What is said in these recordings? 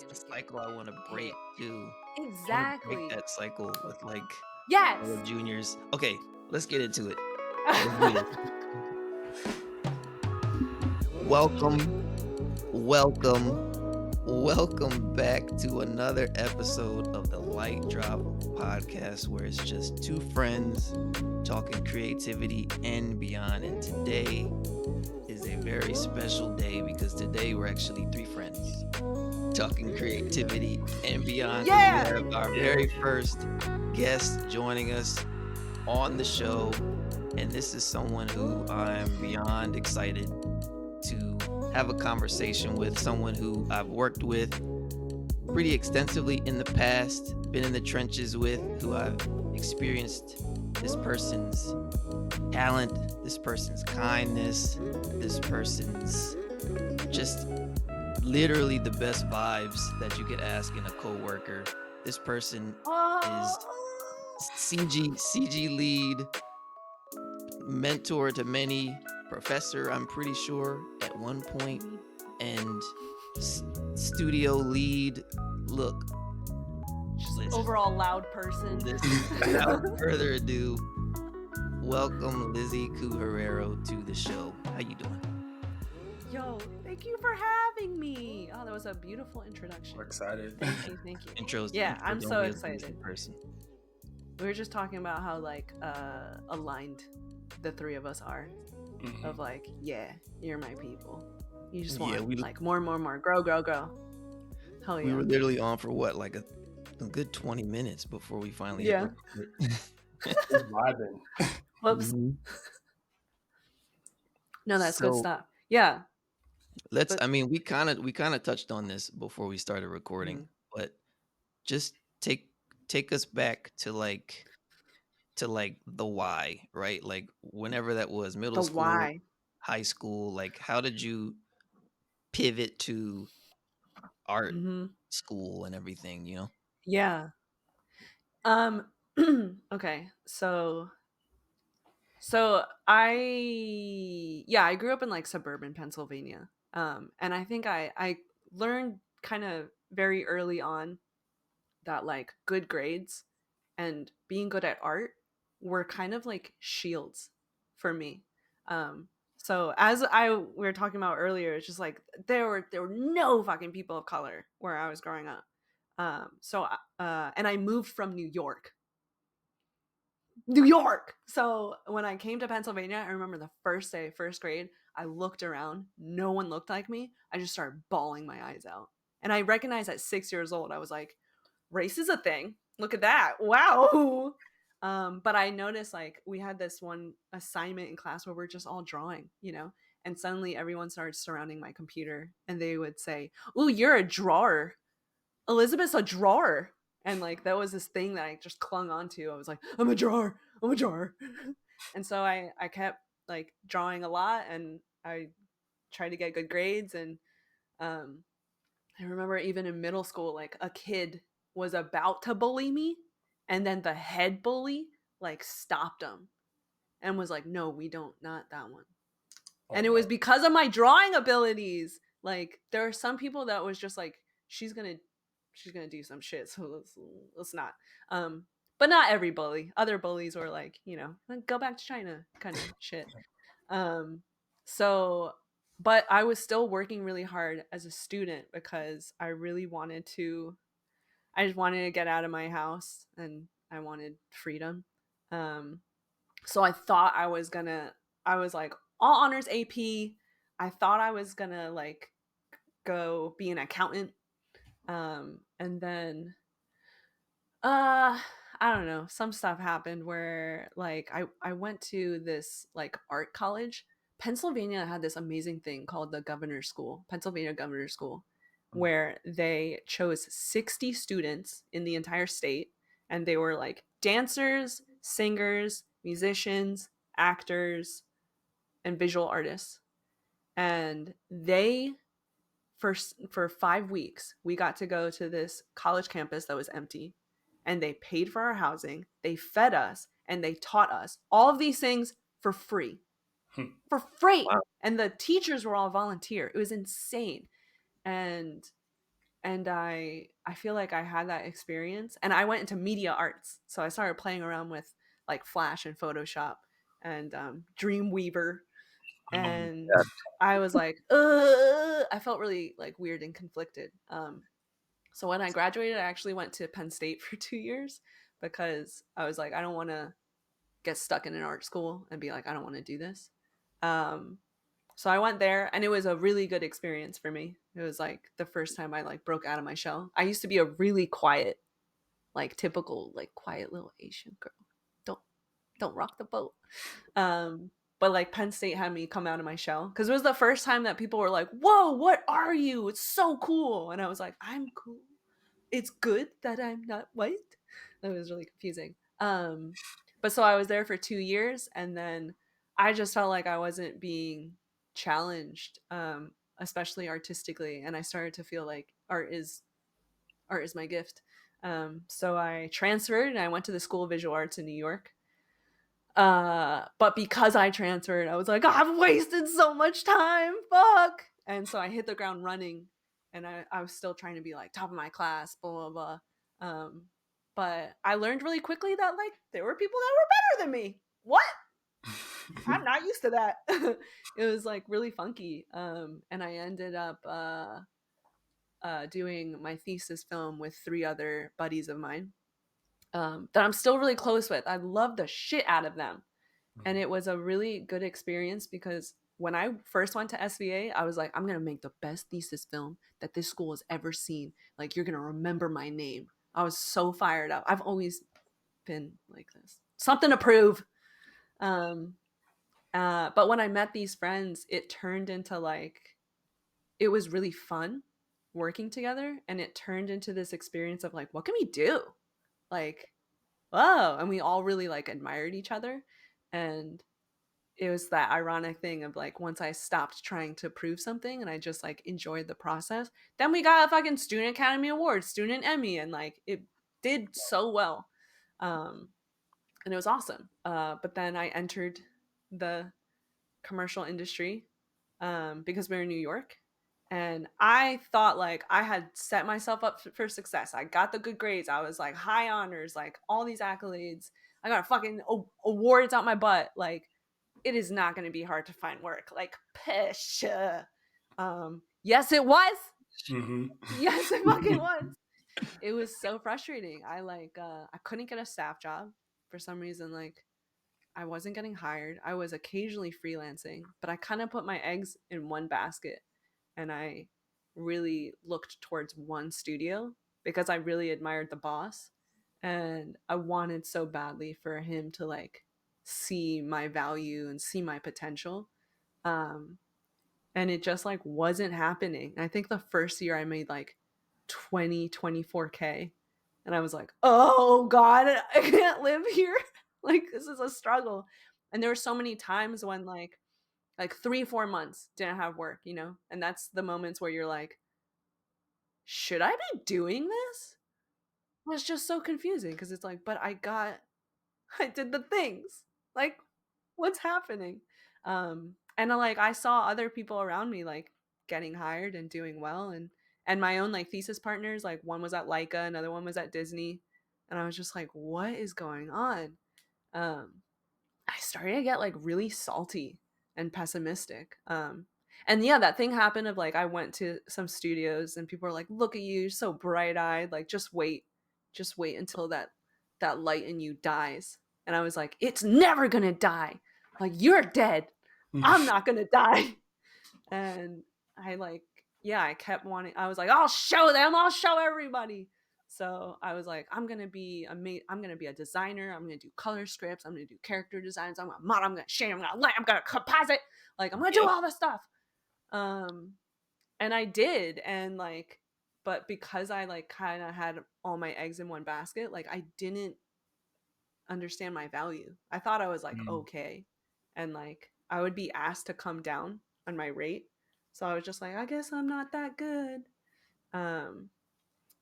the cycle I want to break too. I want to break Exactly. that cycle with like Yes. all the juniors. Okay, let's get into it. Let's do this. Welcome, welcome back to another episode of the Lightdrop podcast, where it's just two friends talking creativity and beyond. And today is a very special day because today we're actually three friends talking creativity and beyond. We Yeah. have our very first guest joining us on the show, and this is someone who I'm beyond excited to have a conversation with, someone who I've worked with pretty extensively in the past, been in the trenches with, who I've experienced this person's talent, this person's kindness, this person's just literally the best vibes that you could ask in a coworker. This person is CG lead, mentor to many, professor, I'm pretty sure, at one point, and studio lead. Look, listen, Overall loud person. without further ado, welcome Lizzie Ku-Herrero to the show. How you doing? Yo, thank you for having me. Oh, that was a beautiful introduction. We're excited. Thank you. Intros. Yeah, I'm don't so be a basic excited. person. We were just talking about how like aligned the three of us are. Mhm. Of like, yeah, you're my people. You just Yeah, want like more, grow. Hell yeah. We were literally on for what, like a good 20 minutes before we finally Yeah. hit We're vibing. Whoops. Mhm. No, that's good So, stuff. Yeah. let's. But- I mean, we kind of touched on this before we started recording, but just take us back to like the why, right? Like whenever that was, middle The school, why. high school. Like, how did you pivot to art school and everything? You know? Yeah. Okay. So I grew up in like suburban Pennsylvania. And I think I learned kind of very early on that like good grades and being good at art were kind of like shields for me. So as we were talking about earlier, it's just like there were no fucking people of color where I was growing up. And I moved from New York. So when I came to Pennsylvania, I remember the first day, first grade, I looked around. No one looked like me. I just started bawling my eyes out. And I recognized at 6 years old, I was like, race is a thing. Look at that. Wow. But I noticed like we had this one assignment in class where we're just all drawing, and suddenly everyone started surrounding my computer and they would say, "Ooh, you're a drawer. Elizabeth's a drawer." And like that was this thing that I just clung on to. I was like, I'm a drawer. And so I kept like drawing a lot and I tried to get good grades. And I remember even in middle school, like a kid was about to bully me, and then the head bully like stopped him and was like, "No, we don't, not that one." And it was because of my drawing abilities. Like there are some people that was just like, she's gonna do some shit, so let's not. But not every bully. Other bullies were like, go back to China kind of shit. So but I was still working really hard as a student because I just wanted to get out of my house and I wanted freedom. So I thought I was like all honors AP. I thought I was gonna like go be an accountant. And then I don't know, some stuff happened where like I went to this like art college. Pennsylvania had this amazing thing called the Governor's School, Pennsylvania Governor's School, where they chose 60 students in the entire state, and they were like dancers, singers, musicians, actors, and visual artists. And they for 5 weeks we got to go to this college campus that was empty, and they paid for our housing, they fed us, and they taught us all of these things for free. For free. Wow. And the teachers were all volunteer. It was insane. And and I feel like I had that experience, and I went into media arts, so I started playing around with like Flash and Photoshop and Dreamweaver, Oh my and God. I was like, I felt really like weird and conflicted. So when I graduated, I actually went to Penn State for 2 years because I was like, I don't want to get stuck in an art school and be like, I don't want to do this. Um, so I went there, and it was a really good experience for me. It was like the first time I like broke out of my shell. I used to be a really quiet, like typical, like quiet little Asian girl. Don't don't rock the boat. Um, but like Penn State had me come out of my shell because it was the first time that people were like, "Whoa, what are you? It's so cool!" And I was like, "I'm cool. It's good that I'm not white." That was really confusing. But so I was there for 2 years, and then I just felt like I wasn't being challenged, especially artistically, and I started to feel like art is my gift. So I transferred and I went to the School of Visual Arts in New York. But because I transferred, I was like, I've wasted so much time. Fuck. And so I hit the ground running, and I was still trying to be like top of my class, blah, blah, blah. But I learned really quickly that like there were people that were better than me. What? I'm not used to that. It was like really funky. And I ended up doing my thesis film with three other buddies of mine, that I'm still really close with. I love the shit out of them. And it was a really good experience because when I first went to SVA, I was like, I'm going to make the best thesis film that this school has ever seen. Like, you're going to remember my name. I was so fired up. I've always been like this. Something to prove. Um, but when I met these friends, it turned into like, it was really fun working together. And it turned into this experience of like, what can we do? Like, whoa. And we all really like admired each other. And it was that ironic thing of like once I stopped trying to prove something and I just like enjoyed the process, then we got a fucking Student Academy Award, Student Emmy, and like it did so well. Um, and it was awesome. But then I entered the commercial industry, because we are in New York. And I thought like I had set myself up for success. I got the good grades. I was like high honors, like all these accolades. I got fucking awards out my butt. Like, it is not going to be hard to find work. Like, pish. Yes, it was. Mhm. Yes, it fucking was. It was so frustrating. I couldn't get a staff job for some reason. Like, I wasn't getting hired. I was occasionally freelancing, but I kind of put my eggs in one basket, and I really looked towards one studio because I really admired the boss, and I wanted so badly for him to like see my value and see my potential. Um, and it just like wasn't happening. I think the first year I made like 24K, and I was like, oh god, I can't live here. Like, this is a struggle. And there were so many times when like 3 4 months didn't have work, and that's the moments where you're like, should I be doing this? It's just so confusing because it's like, but I did the things. Like, what's happening? And like I saw other people around me like getting hired and doing well, and my own like thesis partners, like one was at Leica, another one was at Disney, and I was just like, what is going on? Um, I started to get like really salty and pessimistic. And yeah, that thing happened of like I went to some studios and people were like, "Look at you, you're so bright eyed. Like, just wait until that light in you dies." And I was like, "It's never gonna die. Like, you're dead. I'm not gonna die." And I like, yeah, I kept wanting. I was like, "I'll show them. I'll show everybody." So I was like, I'm gonna be a designer. I'm gonna do color scripts. I'm gonna do character designs. I'm gonna model. I'm gonna shade. I'm gonna light. I'm gonna composite. Like, I'm gonna do Yep. all this stuff. Um, and I did, and like, but because I like kind of had all my eggs in one basket, like I didn't understand my value. I thought I was like Mm. okay, and like I would be asked to come down on my rate, so I was just like, I guess I'm not that good. Um,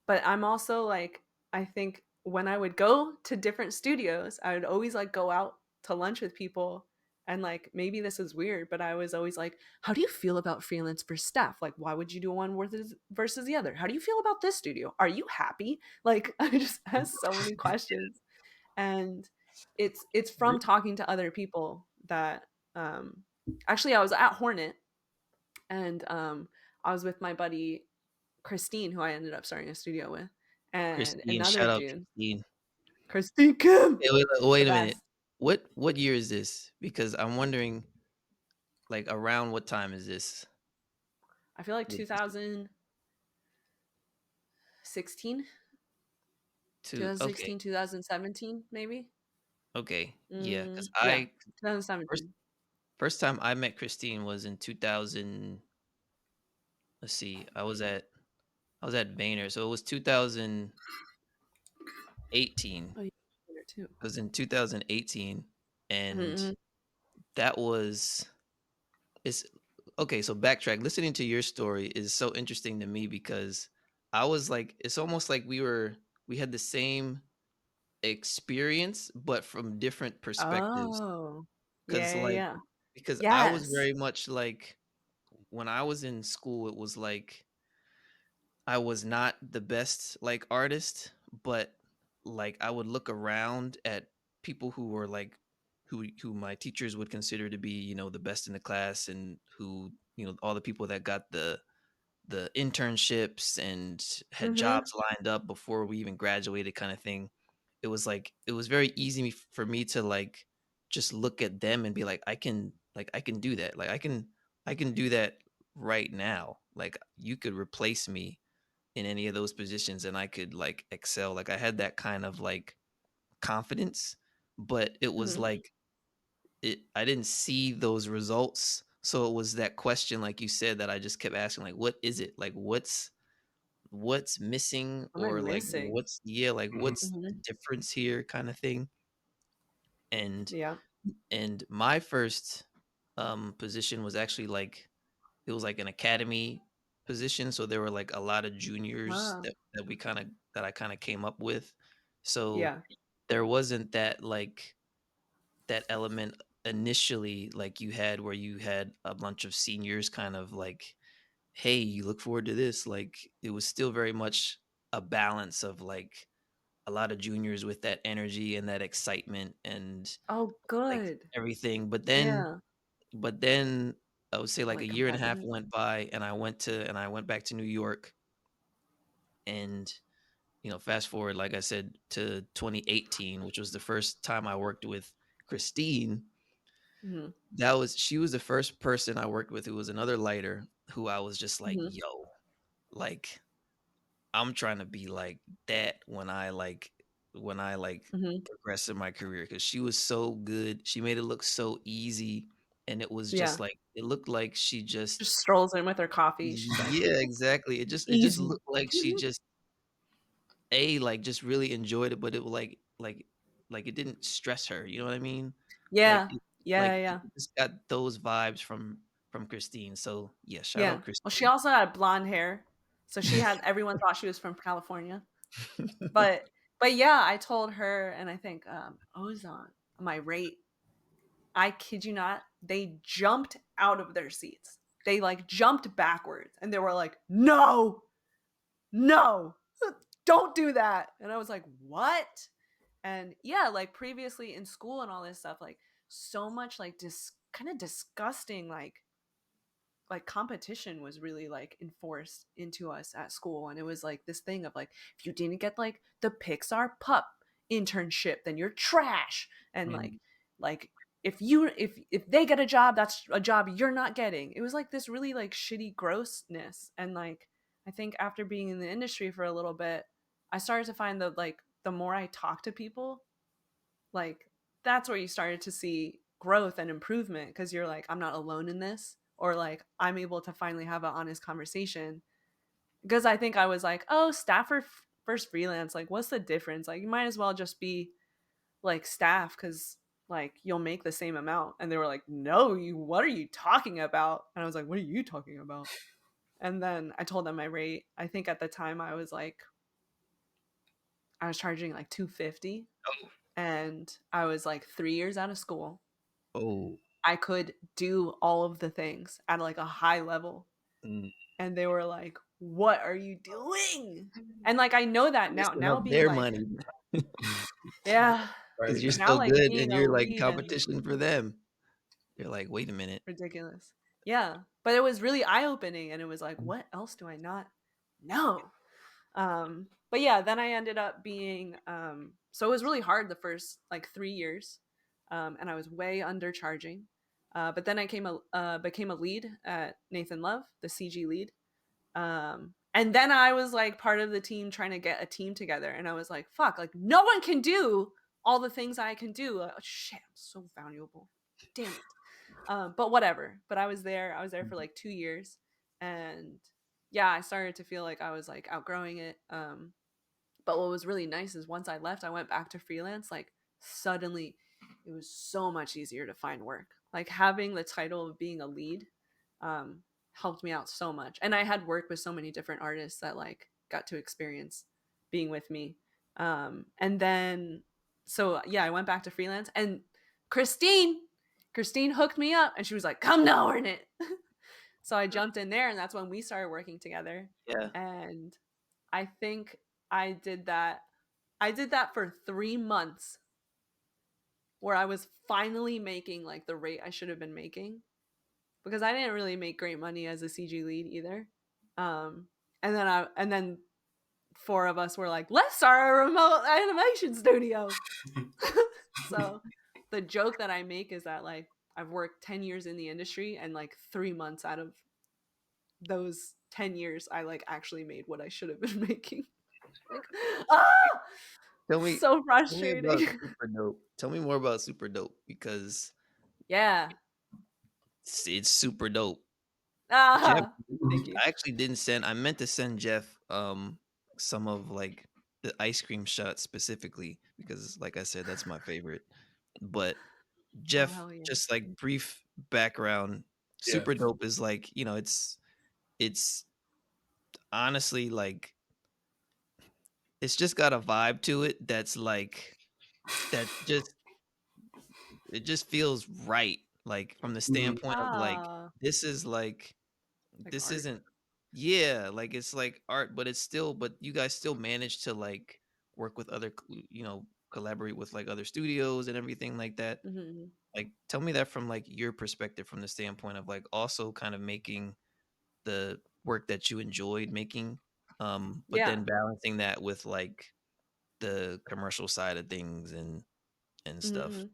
but I'm also like, I think when I would go to different studios, I would always like go out to lunch with people, And like maybe this is weird, but I was always like, how do you feel about freelance for staff? Like, why would you do one versus the other? How do you feel about this studio? Are you happy? Like, I just asked so many questions. And it's from Re- talking to other people that um actually I was at Hornet, and I was with my buddy Christine, who I ended up starting a studio with, and Christine, another shout out June. Christine. Christine Kim, Hey, wait the a minute. best. What year is this? Because I'm wondering, like, around what time is this? I feel like Would this 2016, to okay, 2017, maybe. okay, yeah. Because Yeah, I first 2017. first time I met Christine was in 2000. Let's see, I was at Vayner, so it was 2018. Oh, you were there too. It was in 2018, and Mm-hmm. that was it's okay. So backtrack. Listening to your story is so interesting to me because I was like, it's almost like we had the same experience, but from different perspectives. Oh, Cause yeah, yeah, like yeah. because I was Yes. very much like when I was in school, it was like I was not the best like artist, but like I would look around at people who were like who my teachers would consider to be, the best in the class and who, all the people that got the internships and had Mm-hmm. jobs lined up before we even graduated kind of thing. It was like it was very easy for me to like just look at them and be like I can do that. Like I can do that right now. Like you could replace me in any of those positions and I could like excel. Like I had that kind of like confidence, but it was Mm-hmm. like I didn't see those results. So it was that question, like you said, that I just kept asking, like, what is it? Like what's missing What am I or like missing? what's yeah, like Mhm. what's the Mm-hmm. difference here kind of thing. And Yeah. and my first position was actually like it was like an academy position, so there were like a lot of juniors Ah, that I kind of came up with. So yeah. there wasn't that like that element initially like you had where you had a bunch of seniors kind of like, hey, you look forward to this. Like it was still very much a balance of like a lot of juniors with that energy and that excitement and Oh, like good. everything. Yeah. But then I would say like a Like year and a half competitive. went by and I went back to New York and fast forward like I said to 2018, which was the first time I worked with Christine. Mm-hmm. She was the first person I worked with who was another lighter who I was just like, Mm-hmm. yo, like I'm trying to be like that when I Mm-hmm. progress in my career because she was so good. She made it look so easy, and it was just Yeah. like it looked like she just Just strolls in with her coffee. She's like, yeah, exactly. It just easy. looked like she just like just really enjoyed it, but it was like it didn't stress her. You know what I mean? Like Yeah. it, Yeah. like Yeah. you just got those vibes from Christine. So yeah, shout Yeah. out Well, she Christine. also had blonde hair. So she had everyone thought she was from California. But but yeah, I told her, and I think Ozone, my rate, I kid you not, they jumped out of their seats. They like jumped backwards and they were like, no, no, don't do that. And I was like, what? And yeah, like previously in school and all this stuff, like so much like kind of disgusting like competition was really like enforced into us at school, and it was like this thing of like if you didn't get like the Pixar pup internship then you're trash, and Mm, like if they get a job, that's a job you're not getting. It was like this really like shitty grossness, and like I think after being in the industry for a little bit, I started to find that like the more I talk to people, like that's where you started to see growth and improvement, because you're like, I'm not alone in this, or like I'm able to finally have an honest conversation. Because I think I was like, oh, staff or first freelance, like what's the difference? Like you might as well just be like staff, because like you'll make the same amount. And they were like, no, you, what are you talking about? And I was like, what are you talking about? And then I told them my rate. I think at the time I was charging like 250, oh, and I was like 3 years out of school. oh. I could do all of the things at like a high level. Mm. And they were like, "What are you doing?" And like I know that now. Messing Now up being their like, money yeah, because you're Right. now so like good and being a you're like lead and competition for them. They're like, wait a minute. ridiculous. Yeah, but it was really eye opening, and it was like, what else do I not know? But yeah, then I ended up being so it was really hard the first like 3 years, and I was way undercharging. But then I became a lead at Nathan Love, the CG lead. And then I was like part of the team trying to get a team together, and I was like, fuck, like no one can do all the things I can do. Shit, I'm so valuable. Damn it. But whatever. But I was there. I was there for like 2 years, and yeah, I started to feel like I was like outgrowing it. But what was really nice is once I left, I went back to freelance. Like suddenly, it was so much easier to find work. Like having the title of being a lead um, helped me out so much. And I had worked with so many different artists that like got to experience being with me. And then, so yeah, I went back to freelance, and Christine, Christine hooked me up, and she was like, "Come now, earn it." So I jumped in there, and that's when we started working together. Yeah. And I think I did that. I did that for 3 months, where I was finally making like the rate I should have been making, because I didn't really make great money as a CG lead either. Um, and then four of us were like, let's start a remote animation studio. So the joke that I make is that like I've worked 10 years in the industry, and like 3 months out of those 10 years I like actually made what I should have been making. Like, ah, Tell me, so tell me about frustrating. Super Dope. Tell me more about Super Dope because Yeah. it's super dope. Jeff, Ah, thank you. I actually didn't send. I meant to send Jeff some of like the ice cream shots specifically because, like I said, that's my favorite. But Oh Jeff, hell yeah. just like brief background, Yeah. Super Dope is like it's honestly like it's just got a vibe to it that's like that just it just feels right. Like from the Mhm. standpoint of like Ah, this is like like this art. isn't yeah, like it's like art, but it's still but you guys still manage to like work with other collaborate with like other studios and everything like that. Mhm. Like tell me that from like your perspective from the standpoint of like also kind of making the work that you enjoyed making but then Yeah. balancing that with like the commercial side of things and stuff. Mhm.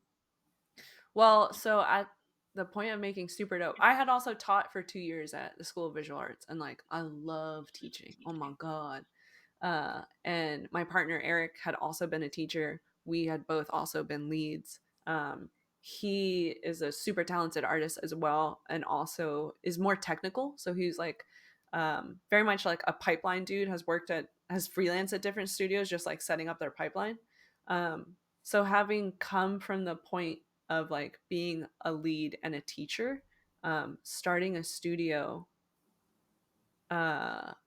Well, so at the point of making super dope, I had also taught for 2 years at the School of Visual Arts, and like I love teaching. Oh my god. And my partner Eric had also been a teacher. We had both also been leads. He is a super talented artist as well, and also is more technical. So he's like very much like a pipeline dude. Has freelanced at different studios, just like setting up their pipeline. So having come from the point of like being a lead and a teacher, starting a studio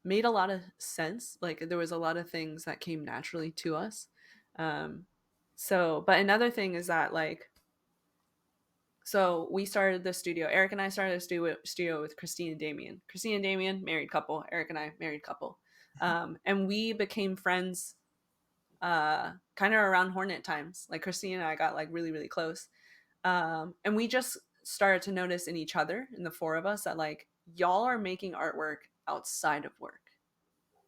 made a lot of sense. Like there was a lot of things that came naturally to us. Um, but another thing is that like, so we started the studio. Eric and I started a studio with Christine and Damien. Christine and Damien, married couple. Eric and I, married couple. And we became friends kind of around Hornet times. Like Christine and I got like really, really close. And we just started to notice in each other, in the four of us, that like y'all are making artwork outside of work.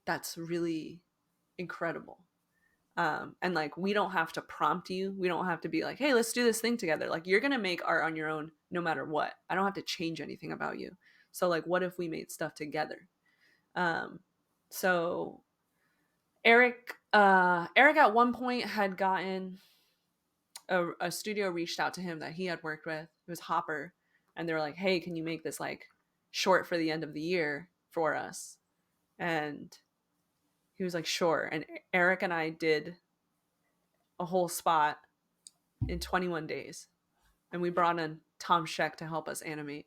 That's really incredible. And like we don't have to prompt you. We don't have to be like, hey, let's do this thing together. Like you're gonna make art on your own no matter what. I don't have to change anything about you. So like what if we made stuff together? Um, so Eric at one point had gotten a studio reached out to him that he had worked with. It was Hopper, and they were like, "Hey, can you make this like short for the end of the year for us?" And he was like, "Sure." And Eric and I did a whole spot in 21 days, and we brought in Tom Sheck to help us animate.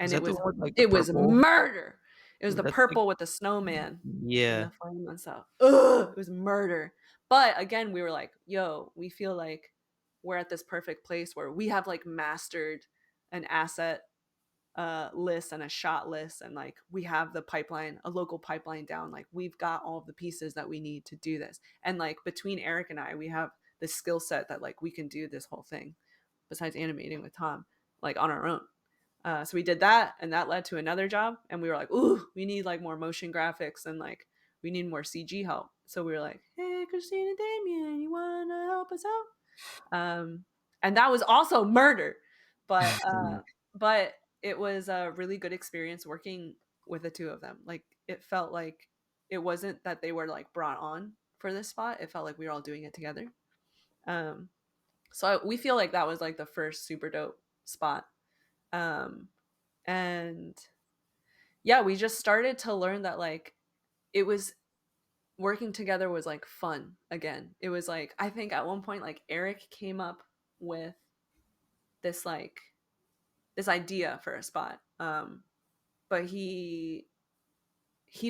Was And that the one with like the it was purple? murder. It was the That's like purple with the snowman and yeah. the flame and stuff. Ugh, it was murder. But again, we were like, yo, we feel like we're at this perfect place where we have like mastered an asset list and a shot list, and like we have the pipeline, a local pipeline down. Like we've got all of the pieces that we need to do this, and like between Eric and I, we have the skill set that like we can do this whole thing besides animating with Tom, like on our own. So we did that, and that led to another job, and we were like, ooh, we need like more motion graphics, and like we need more CG help. So we were like, hey, Christine and Damien, you want to help us out? And that was also murder, but but it was a really good experience working with the two of them. Like it felt like it wasn't that they were like brought on for this spot. It felt like we were all doing it together. Um, we feel like that was like the first super dope spot. Um, and yeah, we just started to learn that like it was working together was like fun again. It was like I think at one point like Eric came up with this like this idea for a spot. But he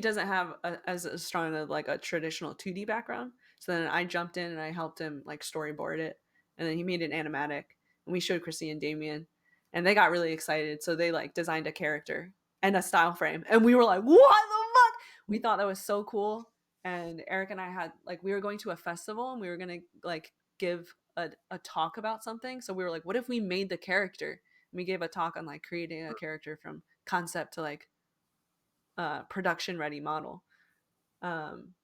doesn't have as a strong of like a traditional 2D background. So then I jumped in and I helped him like storyboard it, and then he made an animatic, and we showed Chrissy and Damien, and they got really excited. So they like designed a character and a style frame, and we were like, "What the fuck?" We thought that was so cool. And Eric and I had like we were going to a festival, and we were gonna like give a talk about something. So we were like, "What if we made the character?" And we gave a talk on like creating a character from concept to like production ready model. Um,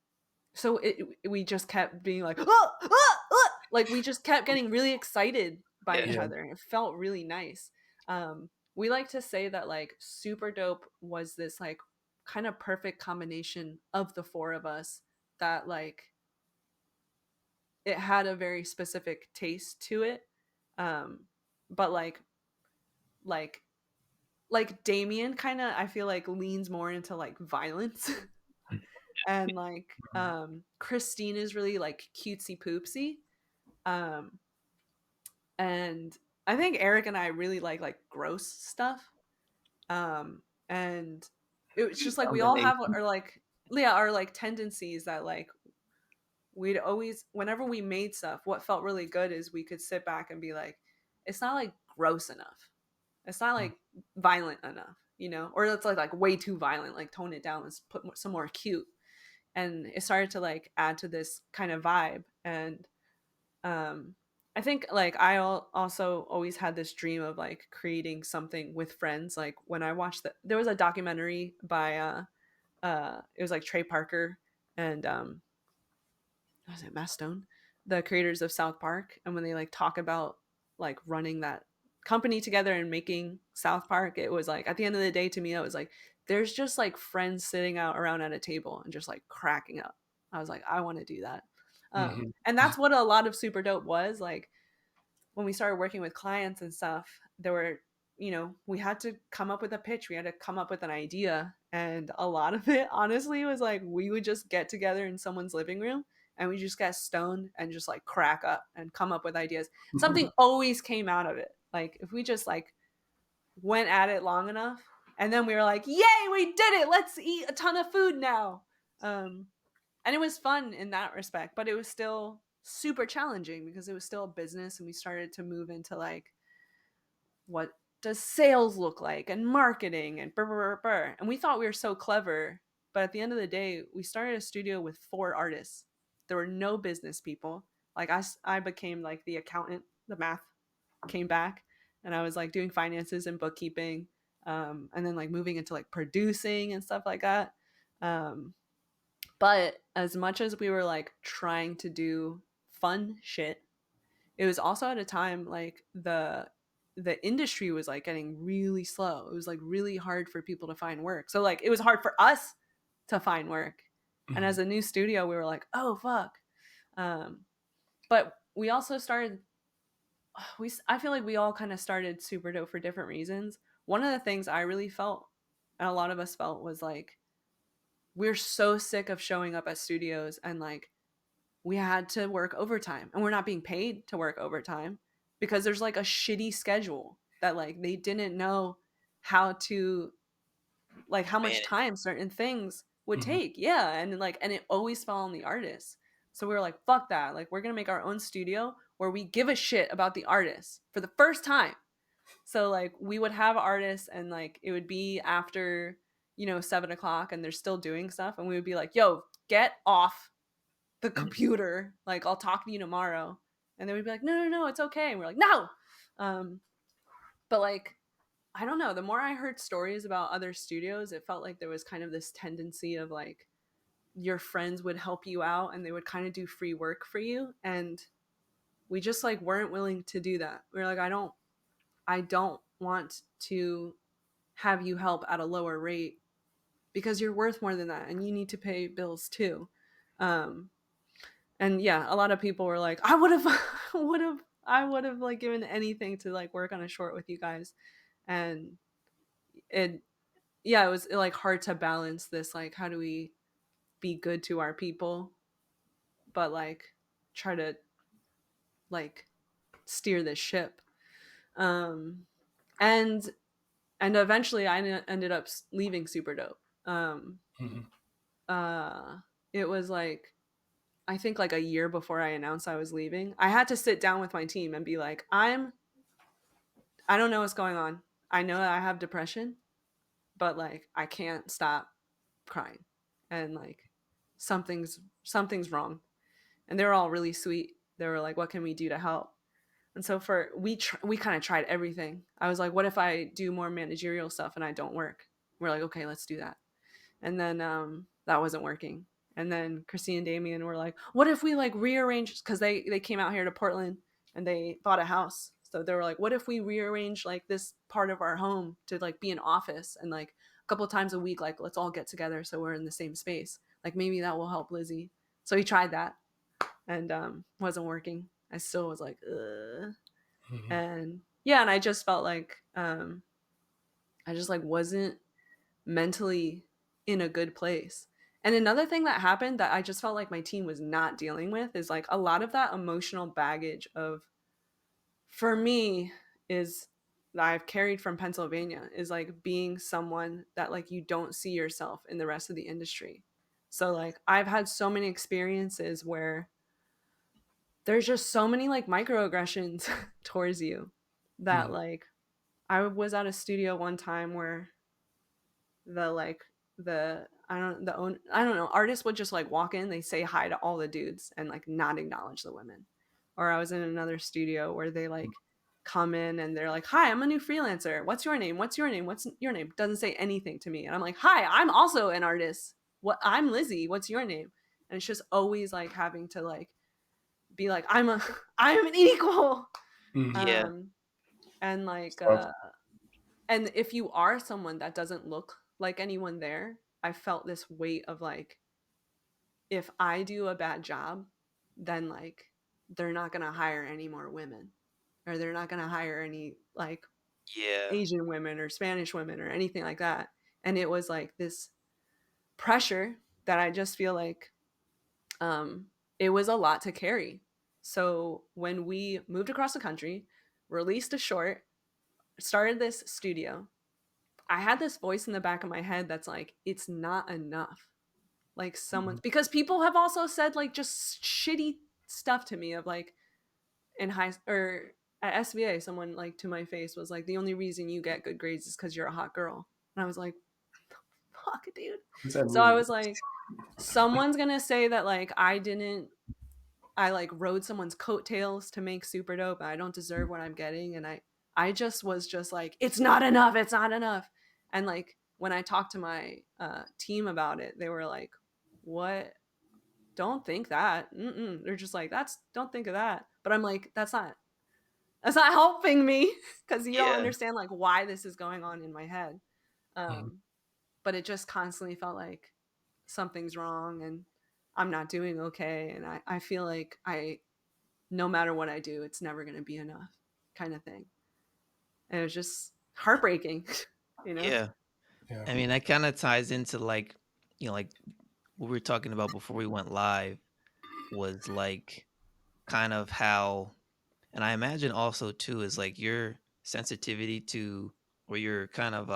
so we just kept being like, ah, ah, ah! Like we just kept getting really excited by each Yeah. other. It felt really nice. We like to say that like Super Dope was this like kind of perfect combination of the four of us that like it had a very specific taste to it. But like like Damien kind of I feel like leans more into like violence. And like Christine is really like cutesy poopsy. Um and I think Eric and I really like gross stuff. And it was just like we all have Combination. our like yeah, our like tendencies that like we'd always whenever we made stuff, what felt really good is we could sit back and be like, it's not like gross enough. It's not like violent enough, you know? Or it's like way too violent, like tone it down, let's put some more cute. And it started to like add to this kind of vibe. And I think like also always had this dream of like creating something with friends. Like when I watched there was a documentary by it was like Trey Parker and was it Matt Stone, the creators of South Park. And when they like talk about like running that company together and making South Park, it was like at the end of the day to me, it was like there's just like friends sitting out around at a table and just like cracking up. I was like, I want to do that. Mhm. And that's what a lot of Super Dope was like when we started working with clients and stuff. There were, you know, we had to come up with a pitch, we had to come up with an idea, and a lot of it honestly was like we would just get together in someone's living room and we just get stoned and just like crack up and come up with ideas. Something always came out of it. Like if we just like went at it long enough, and then we were like, yay, we did it, let's eat a ton of food now. And it was fun in that respect, but it was still super challenging because it was still a business, and we started to move into like what does sales look like and marketing and burr. And we thought we were so clever, but at the end of the day we started a studio with 4 artists. There were no business people. Like I became like the accountant, the math came back, and I was like doing finances and bookkeeping, and then like moving into like producing and stuff like that. But as much as we were like trying to do fun shit, it was also at a time like the industry was like getting really slow. It was like really hard for people to find work. So like it was hard for us to find work. And as Mhm. a new studio, we were like, oh fuck. Um, but we also started I feel like we all kind of started Super Dope for different reasons. One of the things I really felt, and a lot of us felt, was like we're so sick of showing up at studios and like we had to work overtime, and we're not being paid to work overtime because there's like a shitty schedule that like they didn't know how to like how much Man, time certain things would Mhm. take. Yeah, and like and it always fell on the artists. So we were like, fuck that. Like we're going to make our own studio where we give a shit about the artists for the first time. So like we would have artists and like it would be after, 7 o'clock and they're still doing stuff. And we would be like, yo, get off the computer. Like, I'll talk to you tomorrow. And they would be like, no, no, no, it's okay. And we're like, no. Um, but like, I don't know. The more I heard stories about other studios, it felt like there was kind of this tendency of like your friends would help you out and they would kind of do free work for you. And we just like weren't willing to do that. We were like, I don't want to have you help at a lower rate because you're worth more than that and you need to pay bills too. Um, and yeah, a lot of people were like, I would have, I would have like given anything to like work on a short with you guys. And it, yeah, it was like hard to balance this. Like, how do we be good to our people, but like try to like steer this ship? Um, and eventually I ended up leaving Super Dope. Mhm. Uh, it was like I think like a year before I announced I was leaving. I had to sit down with my team and be like, I don't know what's going on. I know I have depression, but like I can't stop crying, and like something's wrong. And they were all really sweet. They were like, what can we do to help? And so we kind of tried everything. I was like, what if I do more managerial stuff and I don't work? We're like, okay, let's do that. And then that wasn't working. And then Chrissy and Damien were like, what if we like rearrange, because they came out here to Portland and they bought a house. So they were like, what if we rearrange like this part of our home to like be an office, and like a couple of times a week, like let's all get together so we're in the same space. Like maybe that will help Lizzie. So he tried that and wasn't working. I still was like, ugh. Mhm. And yeah, and I just felt like I just like wasn't mentally in a good place. And another thing that happened that I just felt like my team was not dealing with is like a lot of that emotional baggage of, for me, is that I've carried from Pennsylvania is like being someone that like you don't see yourself in the rest of the industry. So like I've had so many experiences where there's just so many like microaggressions towards you that Mhm. like I was at a studio one time where the like the I don't know, artists would just like walk in, they say hi to all the dudes and like not acknowledge the women. Or I was in another studio where they like come in and they're like, hi, I'm a new freelancer, what's your name, what's your name, what's your name, doesn't say anything to me. And I'm like, hi, I'm also an artist, what, I'm Lizzie, what's your name? And it's just always like having to like be like, I'm an equal. Mhm. Yeah. um and like Tough. and if you are someone that doesn't look like anyone there, I felt this weight of like, if I do a bad job, then like they're not going to hire any more women, or they're not going to hire any like Yeah. Asian women or Spanish women or anything like that. And it was like this pressure that I just feel like um it was a lot to carry. So when we moved across the country, released a short, started this studio, I had this voice in the back of my head that's like, it's not enough. Like Mhm. someone's, because people have also said like just shitty stuff to me of like in high or at SVA, someone like to my face was like, the only reason you get good grades is because you're a hot girl. And I was like, fuck, dude. What does that So I mean? was like, someone's gonna say that like I like rode someone's coattails to make Super Dope and I don't deserve what I'm getting. And I just was just like, it's not enough, it's not enough. And like when I talked to my team about it, they were like, what, don't think that. Mm-mm. They're just like, that's, don't think of that. But I'm like, that's not helping me because you don't Yeah. understand like why this is going on in my head. Mhm. um but it just constantly felt like something's wrong and I'm not doing okay, and I feel like I, no matter what I do, it's never going to be enough, kind of thing. And it was just heartbreaking, you know? Yeah. Yeah. I mean, that kind of ties into like, like what we were talking about before we went live was like kind of how, and I imagine also too is like your sensitivity to, or your kind of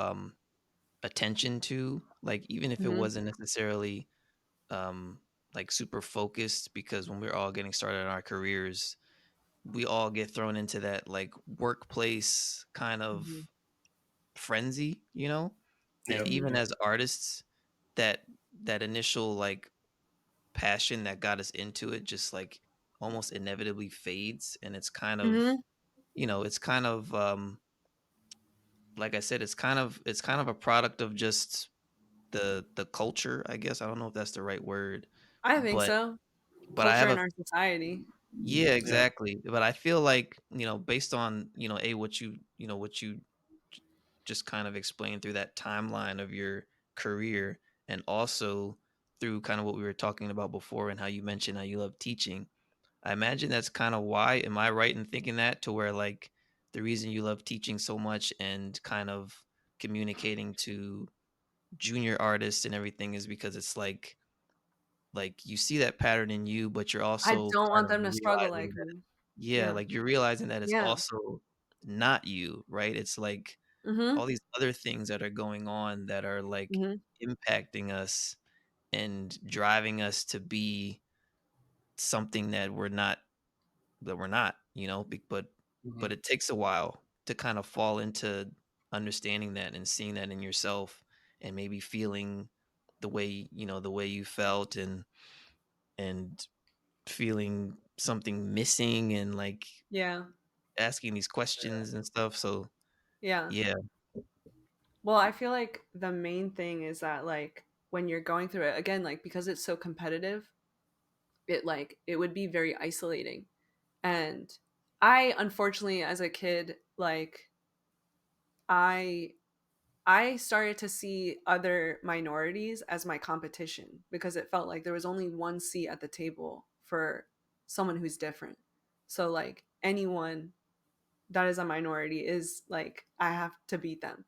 attention to, like even if it Hmm. wasn't necessarily um like super focused, because when we're all getting started in our careers, we all get thrown into that like workplace kind Mhm. of frenzy, you know? And Yep. Mhm. even Yep. as artists, that that initial like passion that got us into it just like almost inevitably fades, and it's kind of, Mhm. it's kind of like I said, it's kind of a product of just the culture, I guess. I don't know if that's the right word, I think but so. I Culture have in a our society. yeah, Yeah. exactly. But I feel like, based on, what you just kind of explained through that timeline of your career, and also through kind of what we were talking about before and how you mentioned how you love teaching. I imagine that's kind of why. Am I right in thinking that, to where like the reason you love teaching so much and kind of communicating to junior artists and everything is because it's like you see that pattern in you, but you're I also don't kind want of them to struggle realizing like that me. yeah, Yeah. like you're realizing that it's Yeah. also not you, right? It's like Mhm. all these other things that are going on that are like Mhm. impacting us and driving us to be something that we're not, but Mhm. it takes a while to kind of fall into understanding that and seeing that in yourself, and maybe feeling the way you felt, and feeling something missing, and like Yeah. asking these questions and stuff. So Yeah. yeah. Well, I feel like the main thing is that like when you're going through it again, like because it's so competitive, it would be very isolating. And I unfortunately as a kid, like I I started to see other minorities as my competition because it felt like there was only one seat at the table for someone who's different. So like anyone that is a minority is like I have to beat them.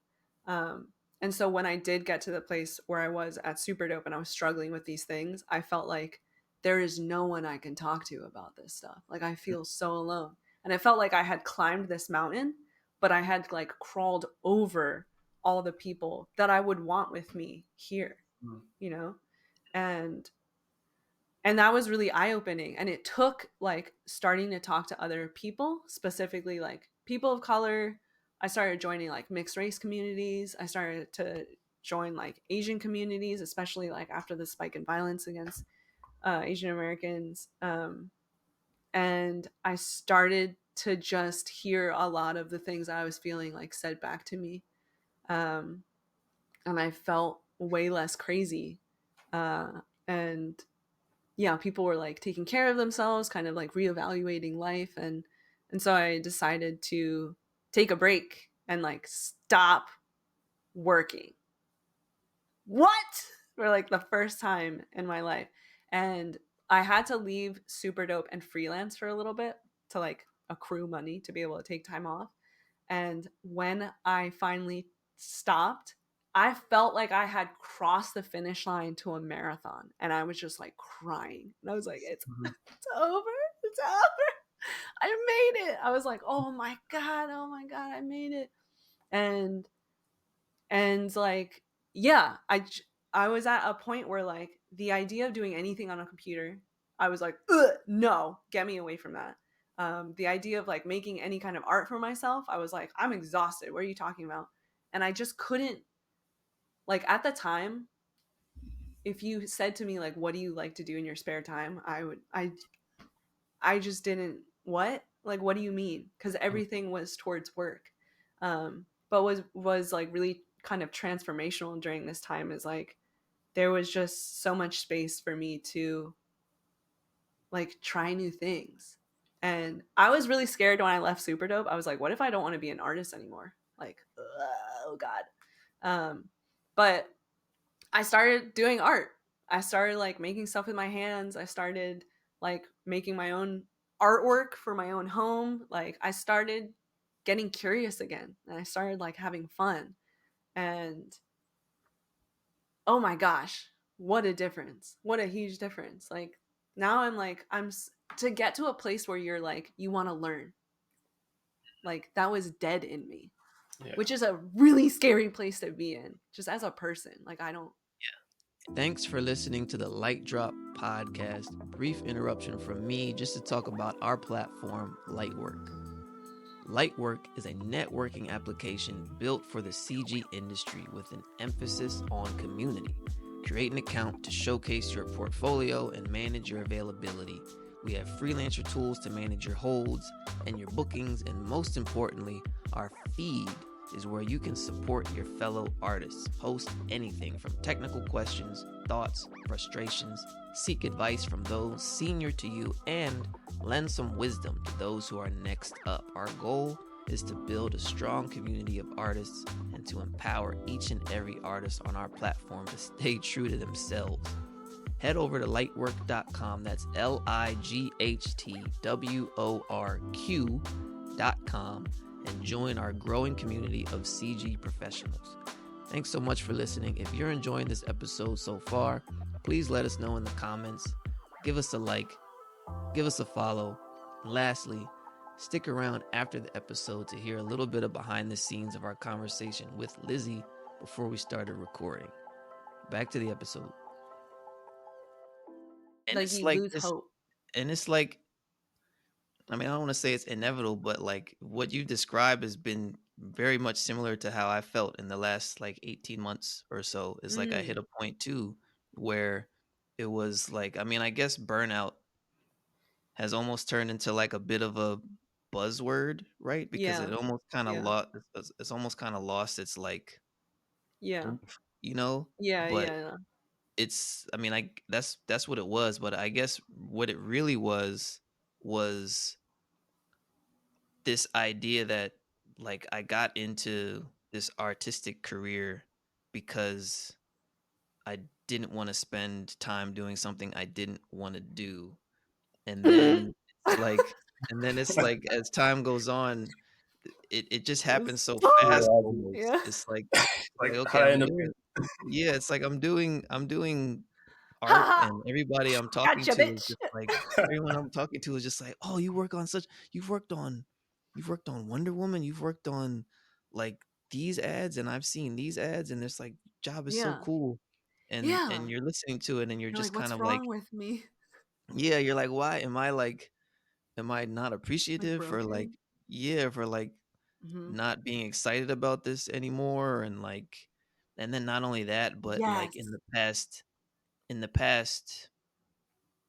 And so when I did get to the place where I was at Super Dope and I was struggling with these things, I felt like there is no one I can talk to about this stuff. Like I feel so alone. And it felt like I had climbed this mountain, but I had like crawled over all the people that I would want with me here, Mhm. you know? And that was really eye-opening, and it took like starting to talk to other people, specifically like people of color. I started joining like mixed race communities. I started to join like Asian communities, especially like after the spike in violence against Asian Americans. And I started to just hear a lot of the things I was feeling like said back to me. um, and I felt way less crazy. And yeah, people were like taking care of themselves, kind of like reevaluating life. And so I decided to take a break and like stop working. What? For like the first time in my life. And I had to leave Super Dope and freelance for a little bit to like accrue money to be able to take time off. And when I finally stopped, I felt like I had crossed the finish line to a marathon, and I was just like crying. And I was like, Mhm. it's over. It's over. I made it. I was like, oh my God, I made it. And like, yeah, I was at a point where like the idea of doing anything on a computer, I was like, ugh, no, get me away from that. The idea of like making any kind of art for myself, I was like, I'm exhausted. What are you talking about? And I just couldn't, like at the time, if you said to me like, what do you like to do in your spare time? I just didn't, what do you mean? Because everything was towards work. But was like really kind of transformational during this time is like there was just so much space for me to like try new things. And I was really scared when I left Super Dope. I was like, what if I don't want to be an artist anymore? Like, oh God. Um, but I started doing art. I started like making stuff with my hands. I started like making my own artwork for my own home. Like I started getting curious again, and I started like having fun. And oh my gosh, what a difference. What a huge difference. Like now I'm like to get to a place where you're like you want to learn. Like that was dead in me, Yeah. which is a really scary place to be in just as a person. Like I don't. Thanks for listening to the Lightdrop podcast. Brief interruption from me just to talk about our platform, Lightwork. Lightwork is a networking application built for the CG industry with an emphasis on community. Create an account to showcase your portfolio and manage your availability. We have freelancer tools to manage your holds and your bookings, and most importantly, our feed is where you can support your fellow artists. Post anything from technical questions, thoughts, frustrations, seek advice from those senior to you, and lend some wisdom to those who are next up. Our goal is to build a strong community of artists and to empower each and every artist on our platform to stay true to themselves. Head over to lightwork.com, that's lightworq.com, and join our growing community of CG professionals. Thanks so much for listening. If you're enjoying this episode so far, please let us know in the comments. Give us a like, give us a follow. And lastly, stick around after the episode to hear a little bit of behind the scenes of our conversation with Lizzie before we started recording. Back to the episode. And Like it's you like lose this, hope. and it's like, I mean, I don't want to say it's inevitable, but like what you described has been very much similar to how I felt in the last like 18 months or so. It's like I hit Mm, a point too where it was like, I mean, I guess burnout has almost turned into like a bit of a buzzword, right? Because yeah. it almost kind of Yeah. lost, it's almost kind of lost its like Yeah. oomph, you know? Yeah. But Yeah. it's, I mean, that's what it was. But I guess what it really was this idea that like I got into this artistic career because I didn't want to spend time doing something I didn't want to do. And Yeah. then it's like it's like as time goes on, it just happens so fast Stop. almost. Yeah. It's like Like, okay, how I I'm end up doing here. yeah, it's like I'm doing Ha art ha. and everybody I'm talking Gotcha, to is bitch. just like everyone I'm talking to is just like, "Oh, you've worked on Wonder Woman, you've worked on like these ads and I've seen these ads and it's like job is so Yeah. cool." Yeah. And you're listening to it and you're You're just like, kind what's of like, wrong with me? yeah, you're like, "Why am I not Like appreciative for like broken. yeah, for like Hmm. not being excited about this anymore?" And like and then not only that, but like Yes. in the past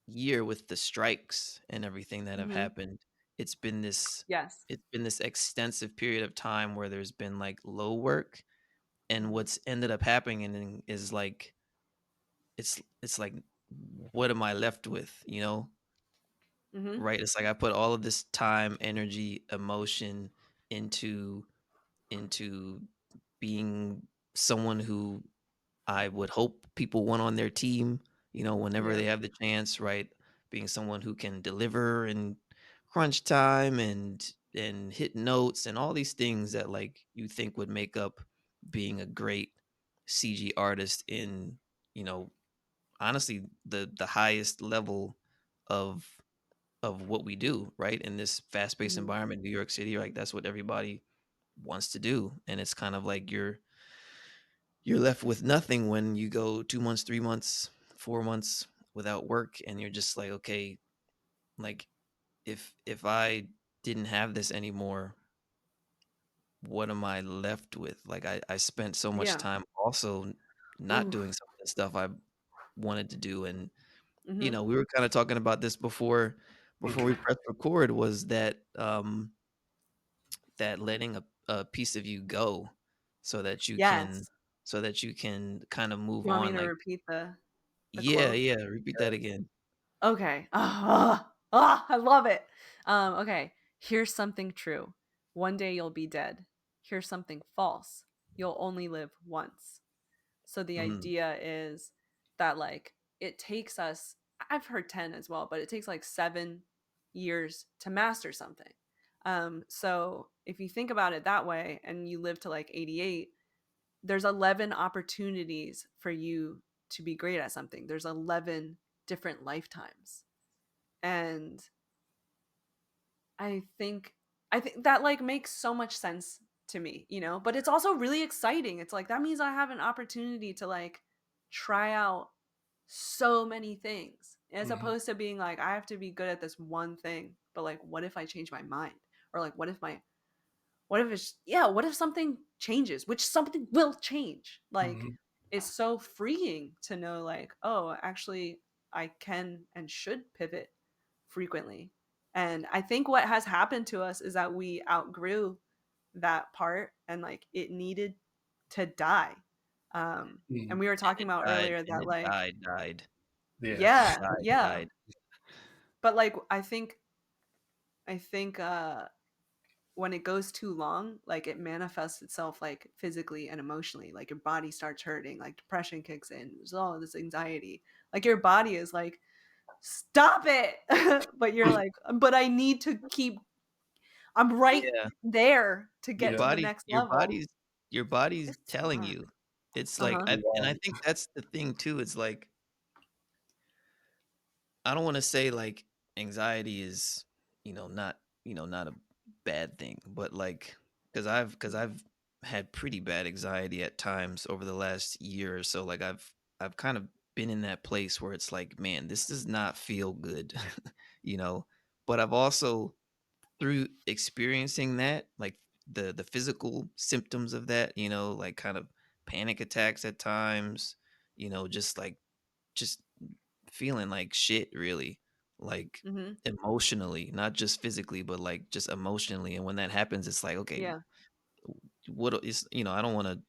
year with the strikes and everything that have Hmm. happened, it's been this Yes. it's been this extensive period of time where there's been like low work, and Hmm. what's ended up happening is like it's like what am I left with, you know? Hmm. Right? It's like I put all of this time, energy, emotion into into being someone who I would hope people want on their team, you know, whenever Yeah. they have the chance, right? Being someone who can deliver in crunch time and hit notes and all these things that like you think would make up being a great CG artist in, you know, honestly the highest level of what we do, right? In this fast-paced Hmm. environment, New York City, like that's what everybody wants to do. And it's kind of like you're left with nothing when you go 2 months, 3 months, 4 months without work, and you're just like, okay, like if I didn't have this anymore, what am I left with? Like I spent so much Yeah. time also not Ooh. doing some of the stuff I wanted to do. And you Hmm. know, we were kind of talking about this before we Okay. pressed record, was that that letting a piece of you go so that you can Yes. kind of move You want me on. to Like repeat the yeah, quote? yeah, repeat that again. Okay. Ah, ah, I love it. Okay. Here's something true. One day you'll be dead. Here's something false. You'll only live once. So the Mm, idea is that like it takes us, I've heard 10 as well, but it takes like 7 years to master something. So if you think about it that way and you live to like 88, there's 11 opportunities for you to be great at something. There's 11 different lifetimes. And I think I think that like makes so much sense to me, but it's also really exciting. It's like that means I have an opportunity to like try out so many things as Mhm. opposed to being like, I have to be good at this one thing. But like, what if I change my mind? Or like, what if it's, yeah, what if something changes, which something will change? Like, Mhm. it's so freeing to know, like, oh, actually, I can and should pivot frequently. And I think what has happened to us is that we outgrew that part and like it needed to die. And Mhm. we were And talking it about died, earlier and that it like, died. Yeah. yeah, yeah. Died. But like I think when it goes too long, like it manifests itself like physically and emotionally. Like your body starts hurting, like depression kicks in, there's all this anxiety. Like your body is like, stop it. But you're like, but I need to keep, I'm right Yeah. there to Your get Yeah. to the body next your level. body's your body's It's telling hard. you. It's like Uh-huh. I Right. think that's the thing too, it's like, I don't wanna say, like, anxiety is, not a bad thing, but, like, because I've had pretty bad anxiety at times over the last year or so, like, I've kind of been in that place where it's like, "Man, this does not feel good," you know? But I've also through experiencing that, like, the physical symptoms of that, like, kind of panic attacks at times, just, like just feeling like shit, really, like, Mhm. emotionally, not just physically, but, like, just emotionally, and when that happens, it's like, "Okay, Yeah. what is," I don't wanna,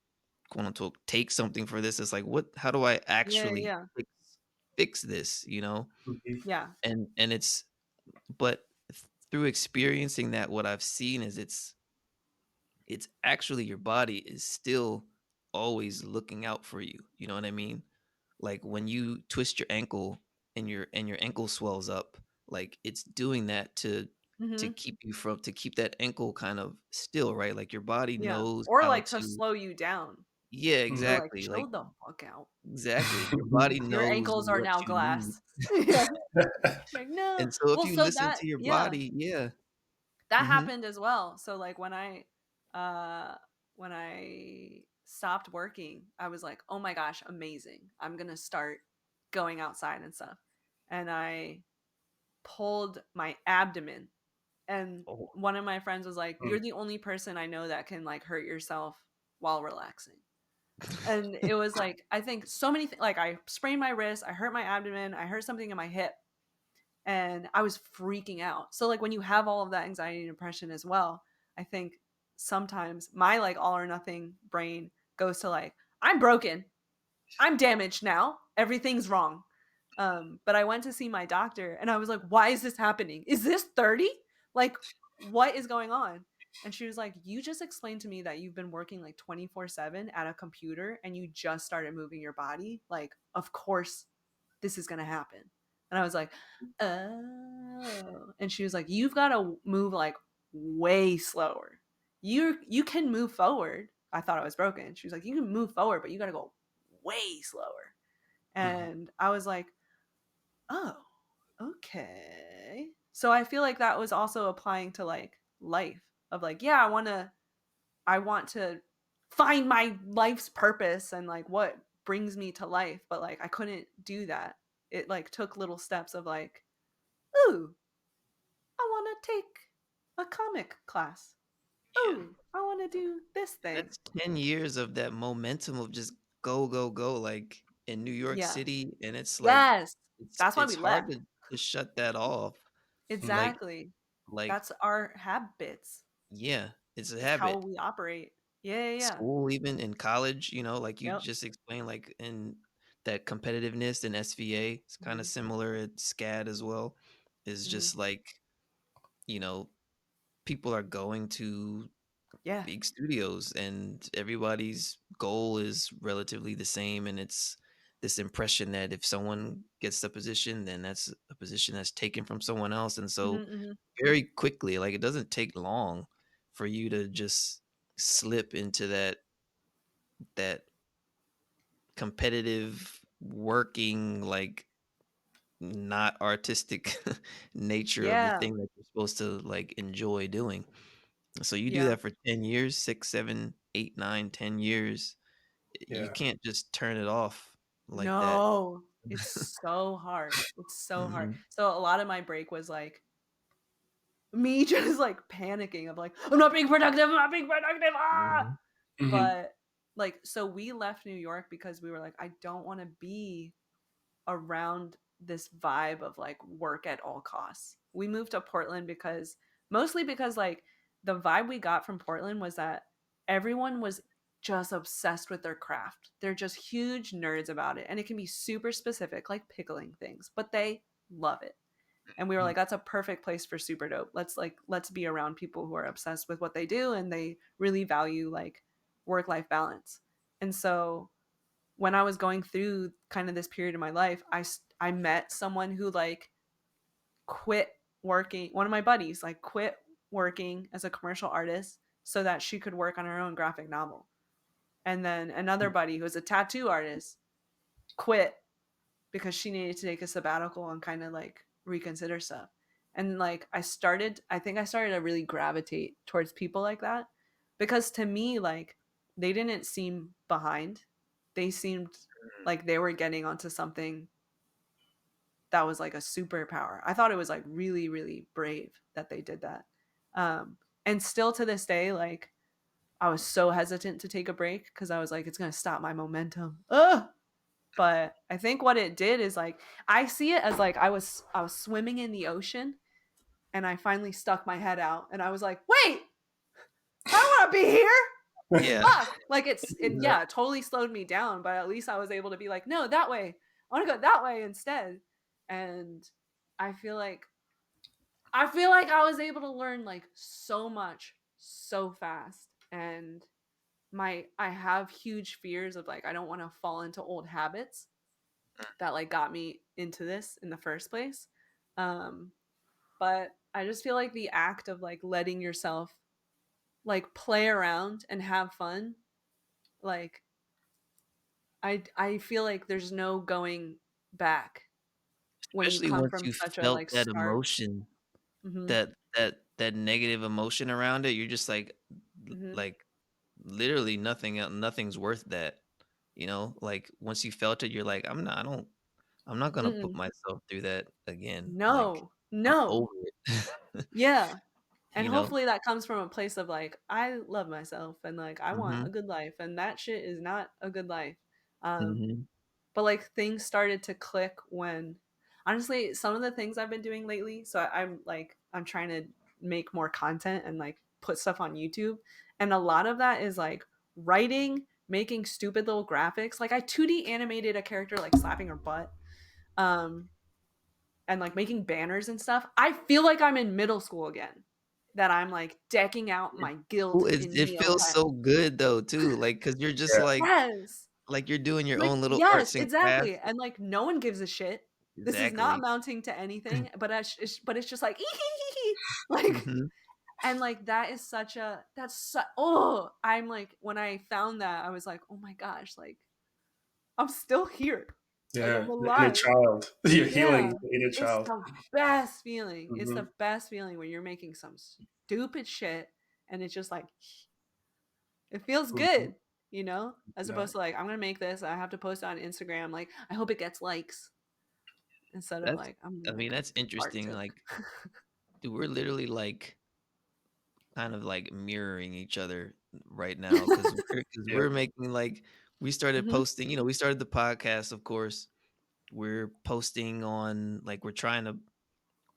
quote, unquote, "take something for this." It's like, "What how do I Yeah, actually yeah. fix this?" Mhm. Yeah. And it's but through experiencing that, what I've seen is it's actually your body is still always looking out for you. You know what I mean? Like when you twist your ankle and your ankle swells up, like it's doing that to Mhm. keep you from to keep that ankle kind of still, right? Like your body Yeah. knows Or how like to to. slow you down. Yeah, Or like exactly. Like chill the fuck out. exactly. Your body Your knows ankles are what now you need. glass. Yeah. Like, no. And so if Well, you so listen that to your yeah. body, yeah. That Mhm. happened as well. So like uh when I stopped working, I was like, "Oh my gosh, amazing. I'm going to start going outside and stuff." And I pulled my abdomen and Oh. one of my friends was like, Mm. "You're the only person I know that can like hurt yourself while relaxing." And it was like I think so many like I sprained my wrist, I hurt my abdomen, I hurt something in my hip and I was freaking out. So like when you have all of that anxiety and depression as well, I think sometimes my like all or nothing brain goes to like I'm broken. I'm damaged now. Everything's wrong. But I went to see my doctor and I was like, "Why is this happening? Is this 30? Like what is going on?" And she was like, "You just explained to me that you've been working like 24/7 at a computer and you just started moving your body. Like, of course this is going to happen." And I was like, "Oh." And she was like, "You've got to move like way slower. You can move forward." I thought I was broken. She was like, "You can move forward, but you got to go way slower." Mhm. And I was like, "Oh, okay." So I feel like that was also applying to like life of like, yeah, I want to find my life's purpose and like what brings me to life, but like I couldn't do that. It like took little steps of like, "Ooh, I want to take a comic class. Yeah. Ooh, I want to do this thing." That's 10 years of that momentum of just go, go, go, like, in New York Yeah. City, and it's like Yes. it's That's why it's we hard left. to shut that off. Mhm. Like Exactly. like, That's our habits. yeah, it's a It's how habit. we operate. Yeah, yeah, yeah. School even in college, like you Yep. just explained, like, in that competitiveness in SVA, it's kinda Mhm. similar at SCAD as well, is Mhm. just like, you know, people are going to Yeah. big studios and everybody's goal is relatively the same, and it's this impression that if someone gets the position, then that's a position that's taken from someone else, and Mhm, so mhm. very quickly, like, it doesn't take long for you to just slip into that competitive working, like, not artistic nature of the Yeah. thing that you're supposed to, like, enjoy doing. So you do Yeah. that for 10 years, 6, 7, 8, 9, 10 years. You Yeah. can't just turn it off. like that. No, it's so hard. It's so hard. Mhm. So a lot of my break was like me just like panicking of like, I'm not being productive, I'm not being productive. Ah! Mhm. Mhm. But like, so we left New York because we were like, I don't want to be around this vibe of like work at all costs. We moved to Portland because mostly because like the vibe we got from Portland was that everyone was just obsessed with their craft. They're just huge nerds about it. And it can be super specific, like pickling things, but they love it. And we were Mhm. like, that's a perfect place for super dope. Let's be around people who are obsessed with what they do and they really value like work life balance. And so when I was going through kind of this period of my life, I met someone who like quit working. One of my buddies like quit working as a commercial artist so that she could work on her own graphic novel. And then another buddy who was a tattoo artist quit because she needed to take a sabbatical and kind of like reconsider stuff. And like I think I started to really gravitate towards people like that because to me, like they didn't seem behind. They seemed like they were getting onto something that was like a superpower. I thought it was like really, really brave that they did that. And still to this day, like I was so hesitant to take a break because I was like, it's gonna stop my momentum. Ugh! But I think what it did is like I see it as like I was swimming in the ocean and I finally stuck my head out and I was like, wait, I don't want to be here. Yeah. Fuck. Like Yeah. yeah, it totally slowed me down, but at least I was able to be like, no, that way. I want to go that way instead. And I feel like I was able to learn like so much so fast. And I have huge fears of like I don't want to fall into old habits that like got me into this in the first place. Um, but I just feel like the act of like letting yourself like play around and have fun, like I feel like there's no going back when you Especially come once from you such a felt like that starved. emotion, Mm-hmm. that negative emotion around it, you're just Mm-hmm. like literally nothing's worth that. Like once you felt it, you're like, I'm not gonna put Mm-mm. myself through that again. Like No, I'm no, over it. yeah. And you know? hopefully that comes from a place of like I love myself and like I want a Mhm. good life and that shit is not a good life. Um, Mhm. but like things started to click when honestly some of the things I've been doing lately, so I'm trying to make more content and like put stuff on YouTube, and a lot of that is like writing, making stupid little graphics. Like I 2D animated a character like slapping her butt, um and like making banners and stuff. I feel like I'm in middle school again, that I'm like decking out It my guild Well, in it feels Neopet. so good though too, like, because 'cause you're just Yeah. Yes. like you're doing your Like, own little yes, arts and crafts. exactly, and, like, no one gives a shit. This is not Exactly. amounting to anything, but it's just like, like, Mhm. and, like, that is such a oh, I'm like, when I found that, I was like, "Oh my gosh," like, I'm still here. Like, Yeah. I'm The inner alive. child. You're Yeah. healing the inner It's child. the best feeling. It's Hmm. the best feeling when you're making some stupid shit, and it's just like it feels Hmm. good, as Yeah. opposed to like I'm gonna make this, I have to post it on Instagram, like I hope it gets likes instead of That's like I'm I gonna mean, make a that's art interesting, joke. like, dude, we're literally, like, kind of, like, mirroring each other right now because we 'cause Yeah. we're making, like we started Hmm. posting, we started the podcast, of course. We're posting on like, we're trying to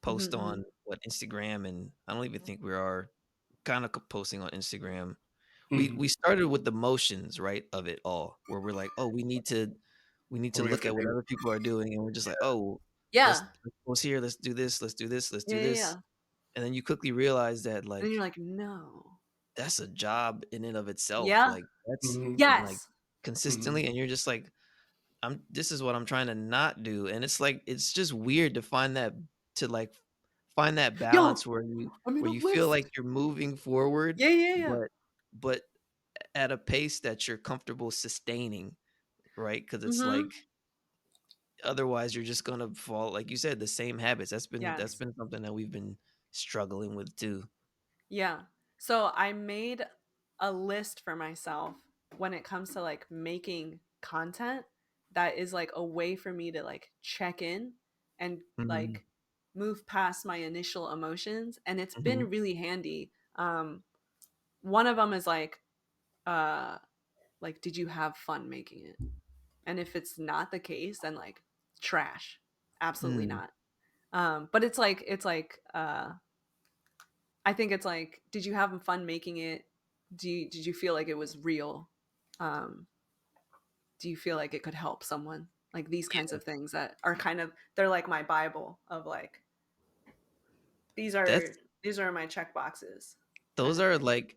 post Hmm. on, what, Instagram, and I don't even think we are kinda posting on Instagram. We Hmm. started with the motions, right, of it all, where we're like, "Oh, we need What to do we have look to at what do? other people are doing," and we're just like, "Oh, let's Yeah. let's post here, let's do this, let's do this, let's do Yeah, yeah, this," yeah. and then you quickly realize that, And then you're like, like, no. that's a job in and of itself, Yeah. like, that's Hmm. like, Yes. consistently, and you're just like, this is what I'm trying to not do, and it's like, it's just weird to find that to, like, find that Yo, balance I'm in where a you feel like list. you're moving forward, Yeah, yeah, yeah. but at a pace that you're comfortable sustaining, right? Because it's Hmm. like otherwise you're just gonna fall, like you said, the same habits. That's Yes. been something that we've been struggling with too. Yeah. So I made a list for myself when it comes to like making content. that is like a way for me to like check in and Mhm. like move past my initial emotions, and it's Mhm. been really handy. One of them is uh did you have fun making it? And if it's not the case, then like trash. Absolutely Mm. not. But I think it's like, did you have fun making it? Did you feel like it was real? Um, do you feel like it could help someone? Like these kinds Yeah. of things that are kind of, they're like my Bible of like, these are That's these are my check boxes kind those of are thing. like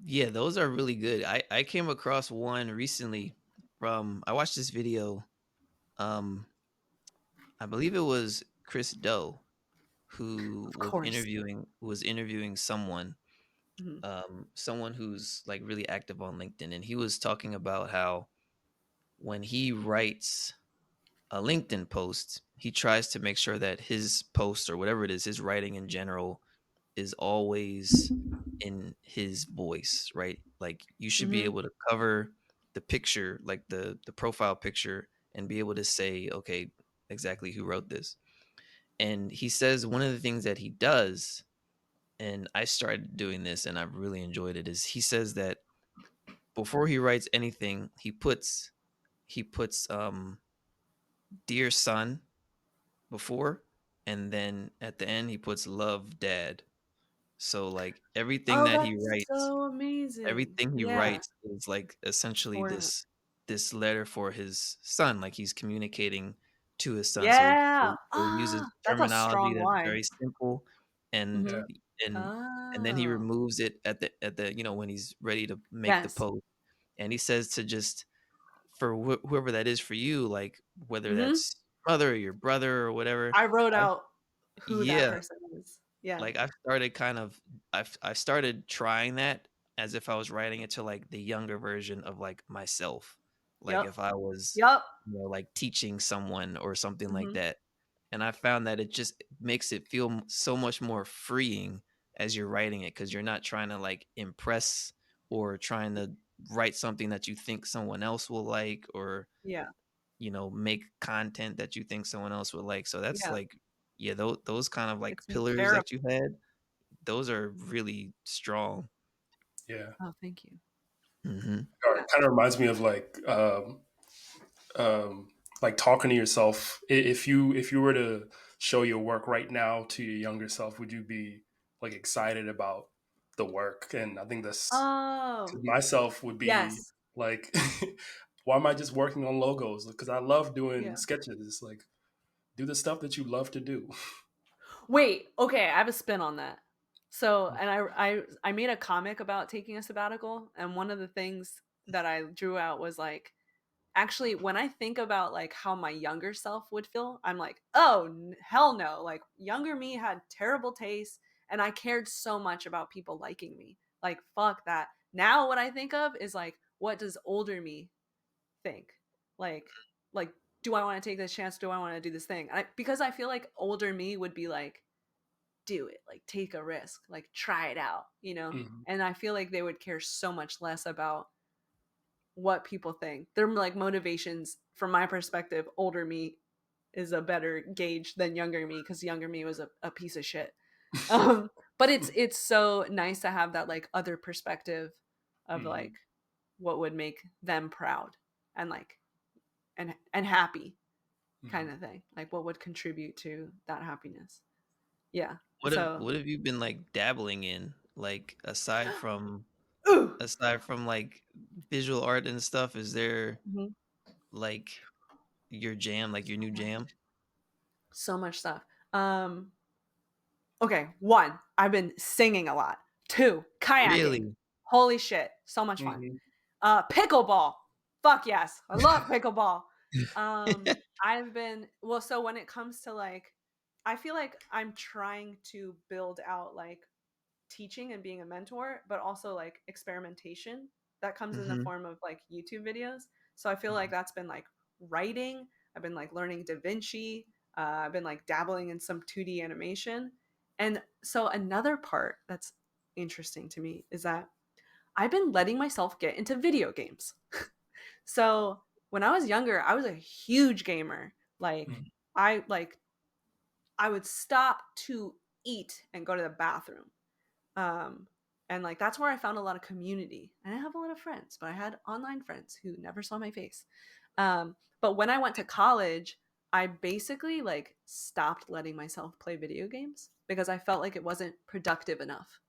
yeah, those are really good. I came across one recently from I watched this video, um, I believe it was Chris Do who Of course. was interviewing someone, Hmm. someone who's, like, really active on LinkedIn, and he was talking about how when he writes a LinkedIn post, he tries to make sure that his post or whatever it is, his writing in general is always in his voice, right? Like you should be Hmm. able to cover the picture, like the profile picture, and be able to say, okay, exactly who wrote this. And he says one of the things that he does, and I started doing this and I've really enjoyed it, is he says that before he writes anything, he puts dear son before, and then at the end he puts love dad. So like everything Oh, that he that's writes so amazing. everything he Yeah. writes is like essentially For him. this letter for his son, like he's communicating to his son. So Yeah. he uses Ah, that's a terminology strong that's why. very simple, and Hmm. Yeah. and and then he Oh, removes it at the when he's ready to make the yes. post, and he says to just for whoever that is for you, like whether Hmm. that's mother or your brother or whatever. I wrote I, out who that yeah, person is. Yeah. like, I've started kind of I've started trying that as if I was writing it to, like, the younger version of, like, myself. Like, Yep. if I was, Yep. like, teaching someone or something like Mhm. that, and I found that it just makes it feel so much more freeing as you're writing it, because 'cause you're not trying to, like, impress or trying to write something that you think someone else will like or, Yeah. make content that you think someone else would like. So that's, Yeah. like yeah, those kind of, like, It's pillars terrible. that you had, those are really strong. Yeah. Oh, thank you. Mhm. It kind of reminds me of like talking to yourself. If you were to show your work right now to your younger self, would you be like excited about the work? And I think that's Oh, myself would be yes. like, why am I just working on logos? Because I love doing Yeah. sketches. It's like do the stuff that you love to do. Wait, okay, I have a spin on that. So, and I made a comic about taking a sabbatical, and one of the things that I drew out was like, actually, when I think about like how my younger self would feel, I'm like, oh hell no! Like younger me had terrible taste, and I cared so much about people liking me. Like fuck that. Now what I think of is like, what does older me think? Like, like, do I want to take this chance? Do I want to do this thing? Because I feel like older me would be like, do it, like take a risk, like try it out, you know. Mhm. And I feel like they would care so much less about what people think. They're like motivations from my perspective. Older me is a better gauge than younger me because younger me was a piece of shit. But it's so nice to have that like other perspective of like Mhm. what would make them proud and like and happy kind Mhm. of thing. Like what would contribute to that happiness. Yeah. What have So what have you been, like, dabbling in? Like, ooh, like, visual art and stuff, is there, mhm, like, your jam, like, your new jam? so much stuff. Um Okay, one, I've been singing a lot. Two, kayaking. Really? Holy shit, so much fun. Mhm. Pickleball. Fuck yes. I love pickleball. I've been well, so when it comes to like I feel like I'm trying to build out like teaching and being a mentor, but also like experimentation that comes in the Mhm. form of like YouTube videos. So I feel like Mhm. that's been like writing. I've been like learning Da Vinci. I've been like dabbling in some 2D animation. And so another part that's interesting to me is that I've been letting myself get into video games. So when I was younger, I was a huge gamer. Like Mhm. I like I would stop to eat and go to the bathroom. Um, and like that's where I found a lot of community. And I have a lot of friends, but I had online friends who never saw my face. But when I went to college, I basically like stopped letting myself play video games because I felt like it wasn't productive enough.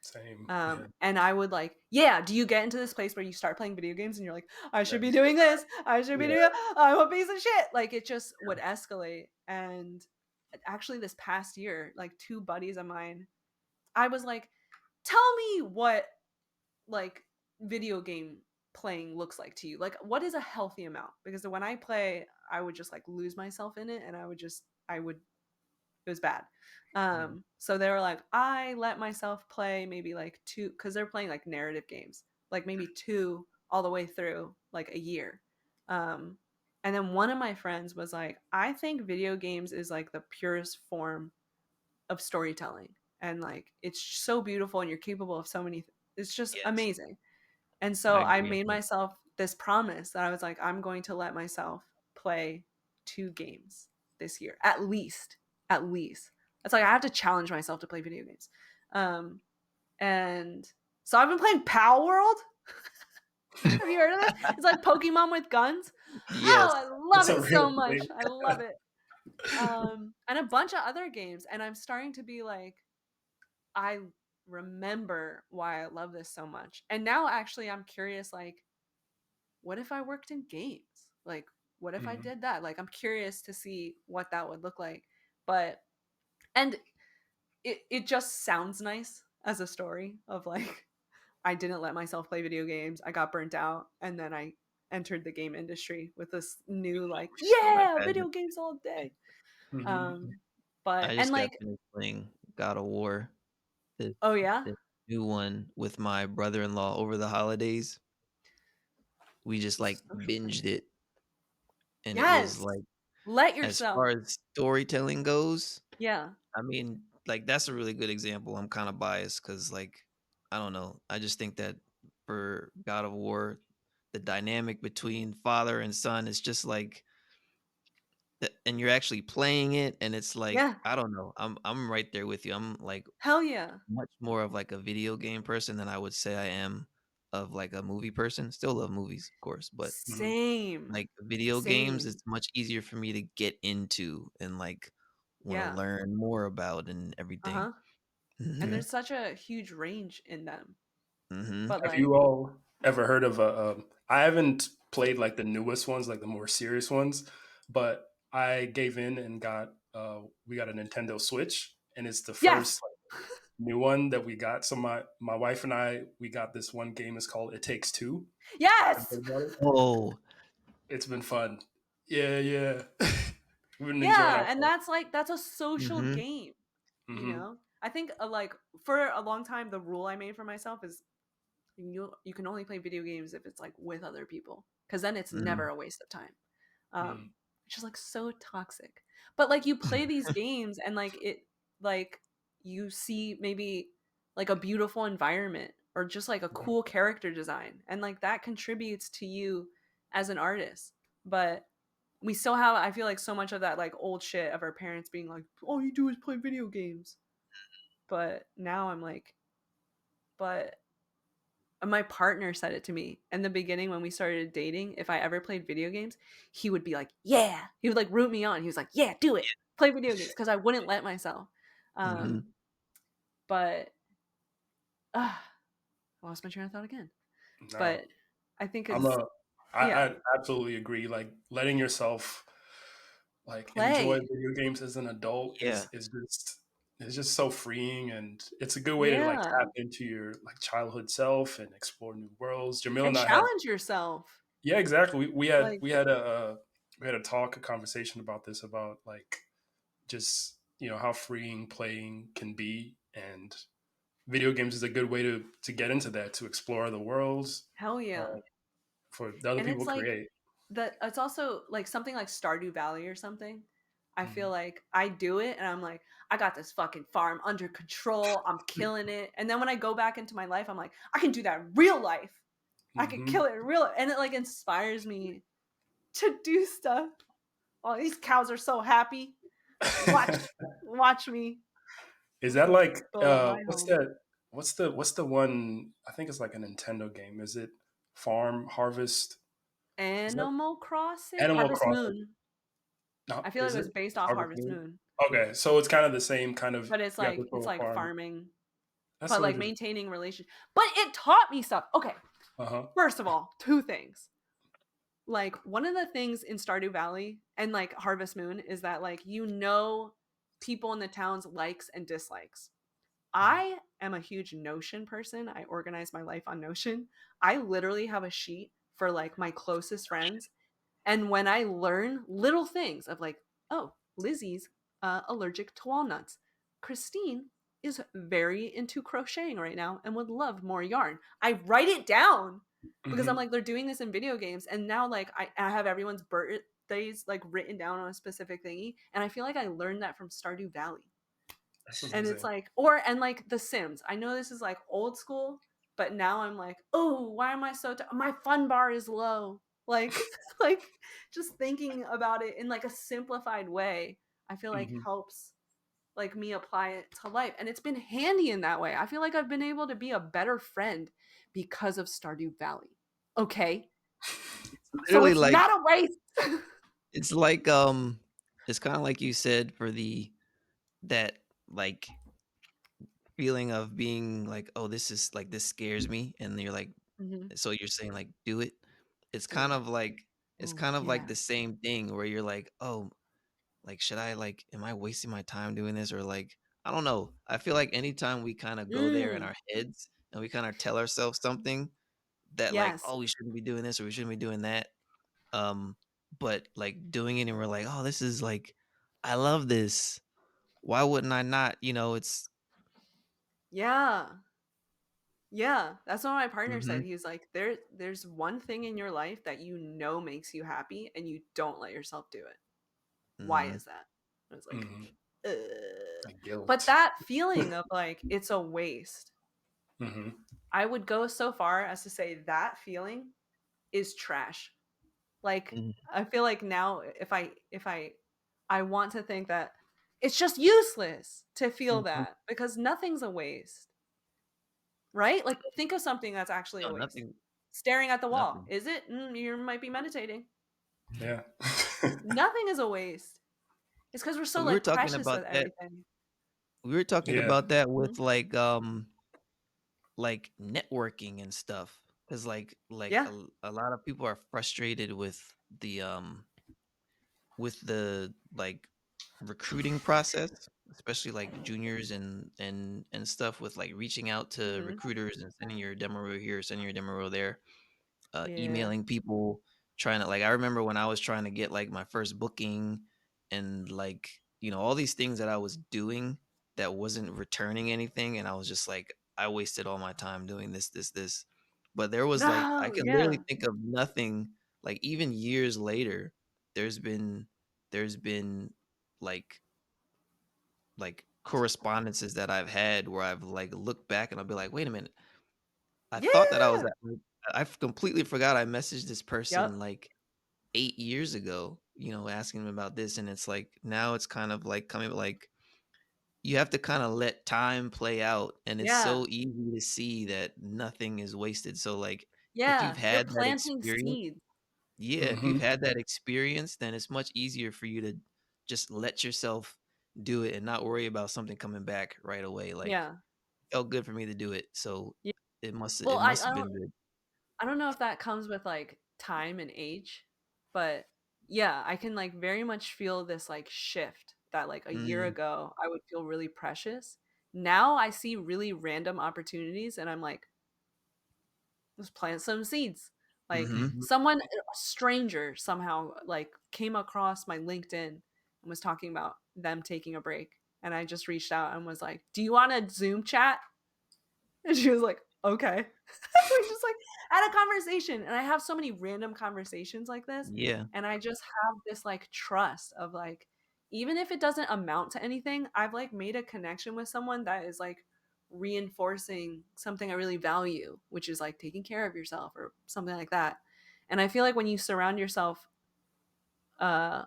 Same. Yeah. And I would like, yeah, do you get into this place where you start playing video games and you're like, I should be Yes. doing this, I should be Yeah. doing, I'm a piece of shit. Like it just would escalate. And actually, this past year, like two buddies of mine, I was like, tell me what like video game playing looks like to you. Like, what is a healthy amount? Because when I play, I would just like lose myself in it, and I would it was bad. Mm. So they were like, I let myself play maybe like two, because they're playing like narrative games, like maybe two all the way through like a year. Um, and then one of my friends was like, I think video games is like the purest form of storytelling, and like it's so beautiful, and you're capable of so many. It's just Yes, amazing. And I so I agree. made myself this promise that I was like, I'm going to let myself play two games this year, at least. At least. It's like I have to challenge myself to play video games. Um, and so I've been playing Power World. Have you heard of this? It's like Pokemon with guns. Oh, Yes. I love That's a it real so much. thing. I love it. And a bunch of other games. And I'm starting to be like, I remember why I love this so much. And now actually I'm curious, like, what if I worked in games? Like, what if I Mhm. did that? Like, I'm curious to see what that would look like. But, and it just sounds nice as a story of like, I didn't let myself play video games. I got burnt out. And then I entered the game industry with this new, like, On that yeah, pageant. video games all day. Mhm. Um, but, I and just got like, finished playing God of War, the oh, yeah? the new one with my brother-in-law over the holidays. We just, like, binged it, and it was, Yes. like, Let as far yourself. as storytelling goes, Yeah. I mean, like, that's a really good example. I'm kinda biased because, like, I don't know, I just think that for God of War, the dynamic between father and son is just, like, and you're actually playing it, and it's, like, Yeah. I don't know, I'm right there with you. I'm, like, Hell yeah. much more of, like, a video game person than I would say I am of, like, a movie person. Still love movies, of course, but, Mhm. Same. like, video games, Same. it's much easier for me to get into and, like, wanna Yeah. learn more about and everything. Uh-huh. And Mhm, Yeah. there's such a huge range in them. mhm. But Have like, you all ever heard of a? I haven't played like the newest ones, like the more serious ones, but I gave in and got. We got a Nintendo Switch, and it's the yes. first new one that we got. So my wife and I we got this one game. It's called It Takes Two. Have you Yes. heard about it? Oh, It's been fun. Yeah, yeah. We've been enjoying Yeah, and ourselves. that's like that's a social mhm, game, you Hmm. know? I think like for a long time the rule I made for myself is you can only play video games if it's like with other people, cuz then it's never mhm. a waste of time. Mm. Which is like so toxic. But like you play these games and like like you see maybe like a beautiful environment or just like a Yeah. cool character design, and like that contributes to you as an artist. But we still have, I feel like, so much of that like old shit of our parents being like, all you do is play video games. But now I'm like, but my partner said it to me in the beginning when we started dating. If I ever played video games, he would be like, yeah, he would like root me on. He was like, yeah, do it, play video games, because I wouldn't let myself. um Mhm. but I lost my train of thought again. No, But I think I'm it's, a. yeah, I absolutely agree. Like letting yourself like enjoy play. video games as an adult Yeah, is just so freeing, and it's a good way to like Yeah, tap into your like childhood self and explore new worlds. Jamil and and I had challenge yourself. yeah, exactly. Like, We had a talk, a conversation about this, about like just how freeing playing can be, and video games is a good way to get into that, to explore the worlds hell yeah. for the other And people it's like create. that, it's also like something like Stardew Valley or something. I Hmm. feel like I do it and I'm like, I got this fucking farm under control. I'm killing it. And then when I go back into my life, I'm like, I can do that in real life. I could Hmm. kill it in real, and it like inspires me to do stuff. Oh, these cows are so happy. Watch me Is that like build up my what's home. that? What's the one? I think it's like a Nintendo game. Is it Farm Harvest? Is that Animal Crossing, Animal Harvest Crossing? Moon. No, I feel like it is it was based off Harvest Harvest Moon? Moon, Okay, so it's kind of the same kind of. but You have to it's throw a like farm. farming, That's but so like interesting. maintaining relation. But it taught me stuff. Okay, Uh huh. first of all, two things. Like one of the things in Stardew Valley and like Harvest Moon is that like people in the town's likes and dislikes. I am a huge Notion person. I organize my life on Notion. I literally have a sheet for like my closest friends. And when I learn little things of like, oh, Lizzie's allergic to walnuts. Christine is very into crocheting right now and would love more yarn. I write it down because I'm Hmm. like, they're doing this in video games. And now like I have everyone's birthdays like written down on a specific thingy. And I feel like I learned that from Stardew Valley. That's And it's amazing. like, and like The Sims. I know this is like old school, but now I'm like, oh, why am I so my fun bar is low. Like like just thinking about it in like a simplified way, I feel like Hmm. helps like me apply it to life. And it's been handy in that way. I feel like I've been able to be a better friend because of Stardew Valley. Okay. So Literally it's like not a waste. it's like it's kind of like you said for the that like feeling of being like, oh, this is like this scares me, and you're like, Mhm. so you're saying like, do it. It's Do kind it. of like it's Oh, kind of like yeah. the same thing where you're like, oh, like should I like, am I wasting my time doing this, or like I don't know. I feel like anytime we kind of go there in Mm. our heads and we kind of tell ourselves something that like, Yes. oh, we shouldn't be doing this or we shouldn't be doing that. Um, but like doing it and we're like, oh, this is like, I love this. Why wouldn't I not? It's Yeah. Yeah, that's what my partner said. mhm, He was like, there's one thing in your life that you know makes you happy and you don't let yourself do it. Why mhm, is that?" I was like, Hmm. Ugh. Like But guilt. that feeling of like it's a waste. Hmm. I would go so far as to say that feeling is trash. Like mhm, I feel like now if I want to think that it's just useless to feel mhm. that because nothing's a waste, right? Like think of something that's actually No, a waste. nothing, Staring at the wall. nothing. Is it? You might be meditating. Yeah. Nothing is a waste. It's because we're So so like precious with that. everything. We were talking Yeah. about that Mhm. with like networking and stuff. Cause like Yeah. a lot of people are frustrated with the like recruiting process, especially like juniors and stuff with like reaching out to Hmm. recruiters and sending your demo reel here, sending your demo reel there, Yeah. emailing people, trying to like I remember when I was trying to get like my first booking and like, all these things that I was doing that wasn't returning anything, and I was just like, I wasted all my time doing this. But there was like I No. can literally Yeah. think of nothing like even years later, there's been there's been like correspondences that I've had where I've like looked back and I'll be like, wait a minute, I thought that I was Yeah. at I completely forgot I messaged this person Yep. like 8 years ago, asking them about this, and it's like now it's kind of like coming like you have to kinda let time play out, and it's Yeah. so easy to see that nothing is wasted, so, like, if you've Yeah. You're had that planting experience seeds. yeah, if you've Hmm. had that experience, then it's much easier for you to just let yourself do it and not worry about something coming back right away, like, Yeah. felt good for me to do it, so Yeah. it Well, must have been good. I don't know if that comes with like time and age, but yeah, I can like very much feel this like shift that like a year Mhm, ago I would feel really precious. Now I see really random opportunities and I'm like, let's plant some seeds. Like mhm, Hmm. someone, a stranger somehow like came across my LinkedIn and was talking about them taking a break. And I just reached out and was like, do you want a Zoom chat? And she was like, okay. We just like had a conversation. And I have so many random conversations like this. yeah, And I just have this like trust of like, even if it doesn't amount to anything, I've like made a connection with someone that is like reinforcing something I really value, which is like taking care of yourself or something like that. And I feel like when you surround yourself uh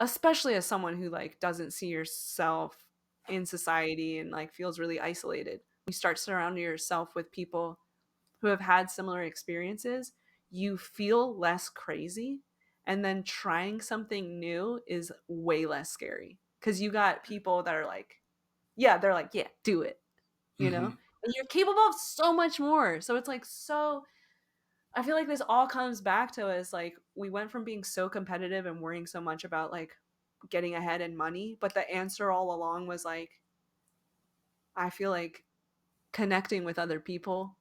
especially as someone who like doesn't see yourself in society and like feels really isolated. You start surrounding yourself with people who have had similar experiences, you feel less crazy, and then trying something new is way less scary because you got people that are like, yeah, they're like, yeah, do it, you know, Hmm. and you're capable of so much more. So it's like, so I feel like this all comes back to us like we went from being so competitive and worrying so much about like getting ahead in money, but the answer all along was like, I feel like connecting with other people,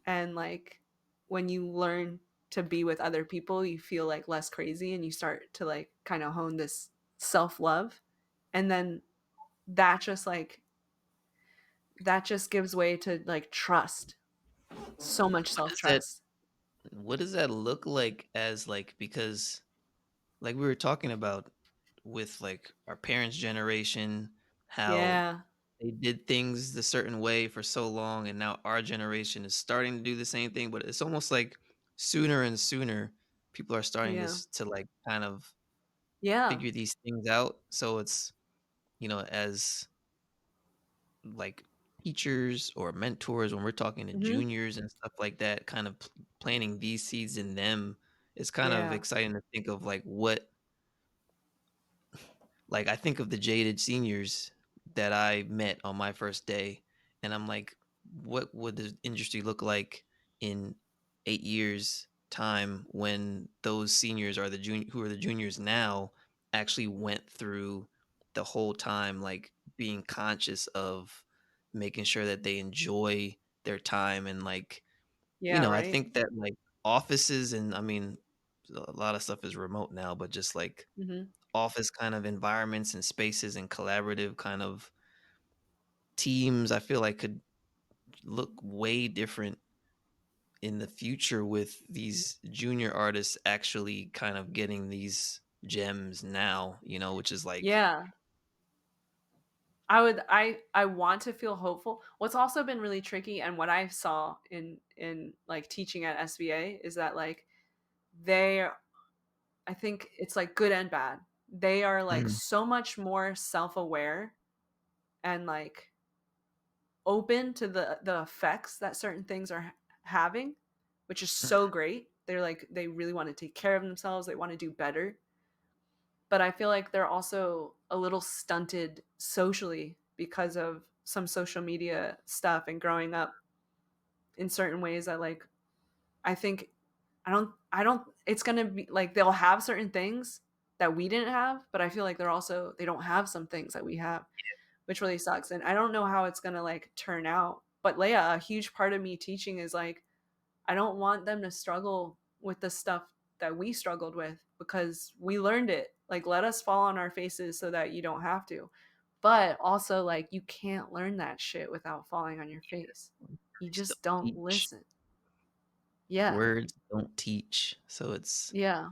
and like when you learn to be with other people, you feel like less crazy and you start to like kind of hone this self-love, and then that just like that just gives way to like trust, so much What does that self-trust. what does that look like as, like, because like we were talking about with like our parents' generation, how Yeah, they did things the certain way for so long, and now our generation is starting to do the same thing, but it's almost like sooner and sooner people are starting yeah, this to like kind of yeah. figure these things out. So it's, as like teachers or mentors, when we're talking to Hmm. juniors and stuff like that, kind of planting these seeds in them, it's kind of Yeah. exciting to think of like what, like, I think of the jaded seniors that I met on my first day, and I'm like, what would the industry look like in 8 years' time when those seniors are who are the juniors now actually went through the whole time, like, being conscious of making sure that they enjoy their time and, like, Yeah, I right. think that, like, offices and I mean, a lot of stuff is remote now, but just, like, Hmm. office kind of environments and spaces and collaborative kind of teams, I feel like could look way different in the future with these junior artists actually kind of getting these gems now, which is like, Yeah. I want to feel hopeful. What's also been really tricky and what I saw in like teaching at SVA is that like they I think it's like good and bad. They are like mm, so much more self-aware and like open to the effects that certain things are having, which is so great. They're like they really want to take care of themselves, they want to do better. But I feel like they're also a little stunted socially because of some social media stuff and growing up in certain ways that like I think I don't it's going to be like they'll have certain things that we didn't have, but I feel like they don't have some things that we have, which really sucks. And I don't know how it's going to like turn out. But Leia, a huge part of me teaching is like I don't want them to struggle with the stuff that we struggled with because we learned it. Like, let us fall on our faces so that you don't have to. But also, like, you can't learn that shit without falling on your face. You words just don't don't teach. listen. Yeah. Words don't teach. So it's, Yeah.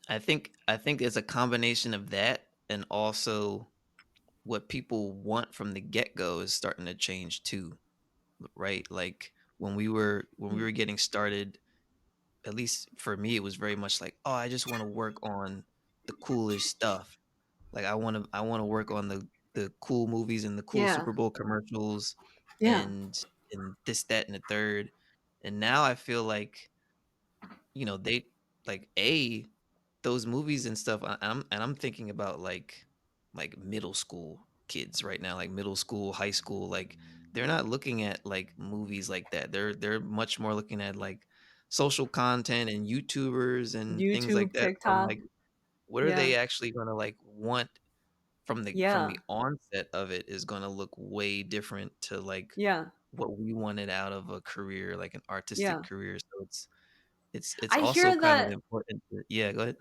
I think it's a combination of that, and also what people want from the get-go is starting to change too, right? Like when we were Mm. getting started, at least for me, it was very much like, oh, I just want to work on the coolest stuff. Like I want to work on the cool movies and the cool Yeah. Super Bowl commercials Yeah. and this, that, and the third. And now I feel like, they like those movies and stuff. I'm thinking about like middle school kids right now, like middle school, high school. Like they're not looking at like movies like that. They're much more looking at like social content and YouTubers and things like YouTube, that. So I'm TikTok. like, what are Yeah. they actually gonna like want from the Yeah. onset of it is gonna look way different to like Yeah. what we wanted out of a career, like an artistic Yeah. career. So it's I also hear kind of that important yeah, go ahead.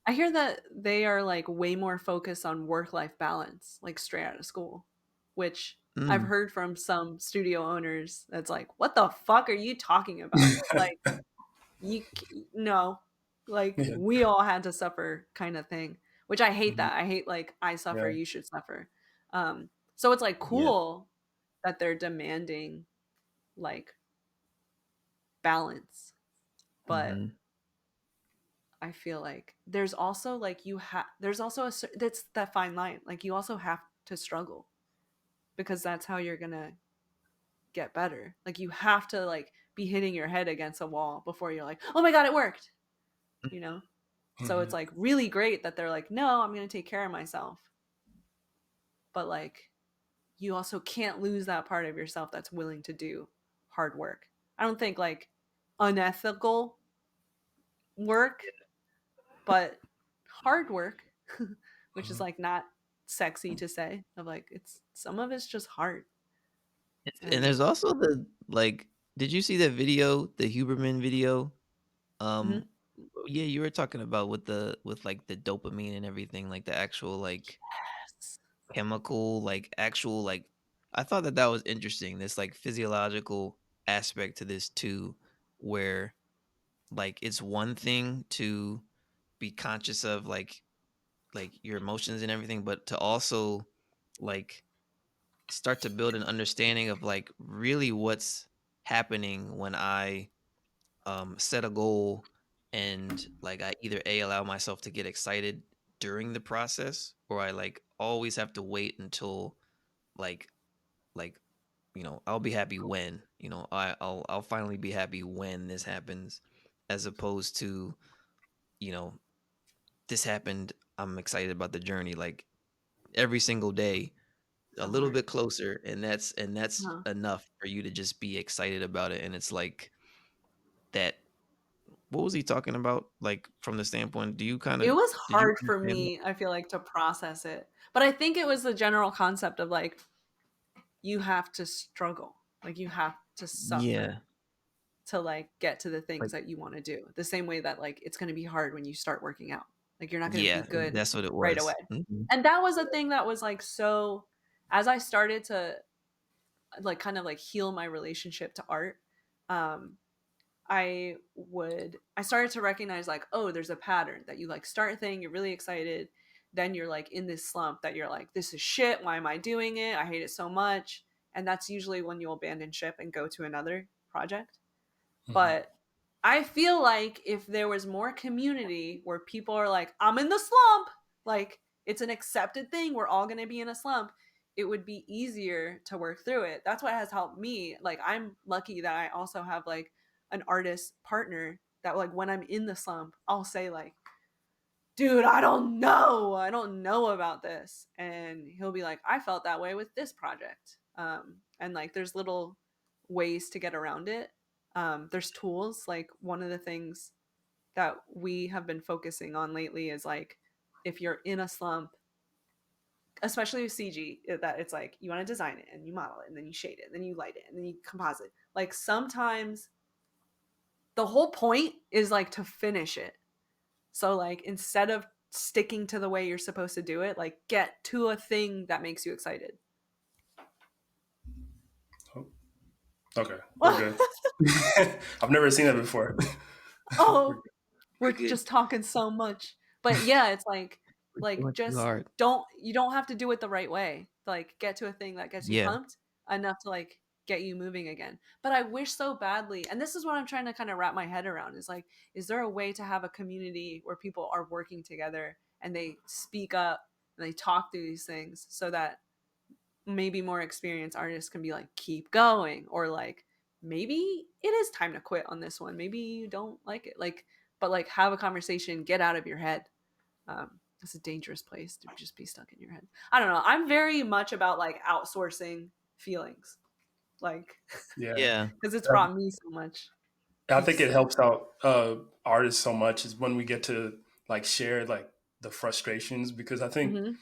I hear that they are like way more focused on work-life balance, like straight out of school, which I've Mm, heard from some studio owners that's like, "What the fuck are you talking about?" Like, no, like Yeah. we all had to suffer kind of thing, which I hate Hmm. that. I hate like I suffer, Yeah. you should suffer. So it's like yeah, cool that they're demanding like balance, but mhm. I feel like there's also like there's also that's that fine line. Like you also have to struggle because that's how you're gonna get better. Like you have to like be hitting your head against a wall before you're like, oh my god, it worked. You know. So it's Mhm. like really great that they're like, no, I'm gonna take care of myself. But like you also can't lose that part of yourself that's willing to do hard work. I don't think like unethical work, but hard work, which is Mhm. like not sexy to say. Of like it's some of it's just hard. And And there's also the, like, did you see that video, the Huberman video? mhm. Um, yeah, you were talking about with, like, the dopamine and everything, like, the actual, like, Yes. chemical, like, actual, like, I thought that that was interesting, this, like, physiological aspect to this too, where, like, it's one thing to be conscious of, like, your emotions and everything, but to also, like, start to build an understanding of, like, really what's happening when I set a goal and like I either A allow myself to get excited during the process or I like always have to wait until like like I'll be happy when I'll finally be happy when this happens as opposed to you know this happened, I'm excited about the journey, like every single day a So little hard. bit closer, and that's Huh. enough for you to just be excited about it. And it's like that. What was he talking about? Like from the standpoint, It was did you hard for understand that? me, I feel like, to process it. But I think it was the general concept of like you have to struggle. Like you have to suffer Yeah, to like get to the things like that you want to do. The same way that like it's going to be hard when you start working out. Like you're not going to be yeah, good that's what it right away. was. Mhm. And that was a thing that was like so as I started to like kind of like heal my relationship to art, um I started to recognize like, oh, there's a pattern that you like start a thing, you're really excited, then you're like in this slump that you're like, this is shit, why am I doing it? I hate it so much. And that's usually when you'll abandon ship and go to another project. Mhm. But I feel like if there was more community where people are like, I'm in the slump, like it's an accepted thing, we're all going to be in a slump, it would be easier to work through it. That's what has helped me. Like I'm lucky that I also have like an artist partner that like when I'm in the slump, I'll say like, dude, I don't know. I don't know about this. And he'll be like, I felt that way with this project. And like there's little ways to get around it. There's tools. Like one of the things that we have been focusing on lately is like if you're in a slump, especially with CG, that it's like you want to design it and you model it and then you shade it and then you light it and then you composite. Like sometimes the whole point is like to finish it. So like instead of sticking to the way you're supposed to do it, like get to a thing that makes you excited. Oh, okay, we're good. I've never seen it before. We're Oh, good. We're we're good. just talking so much. But yeah, it's We're like going too just hard. don't have to do it the right way. Like get to a thing that gets you Yeah. pumped enough to like get you moving again. But I wish so badly, and this is what I'm trying to kind of wrap my head around is like, is there a way to have a community where people are working together and they speak up and they talk through these things so that maybe more experienced artists can be like keep going or like maybe it is time to quit on this one, maybe you don't like it, like but like have a conversation, get out of your head. It's a dangerous place to just be stuck in your head. I don't know, I'm very much about like outsourcing feelings, like Yeah. Yeah. because it's brought me so much I think it peace. helps out artists so much is when we get to like share like the frustrations because I think Mm-hmm.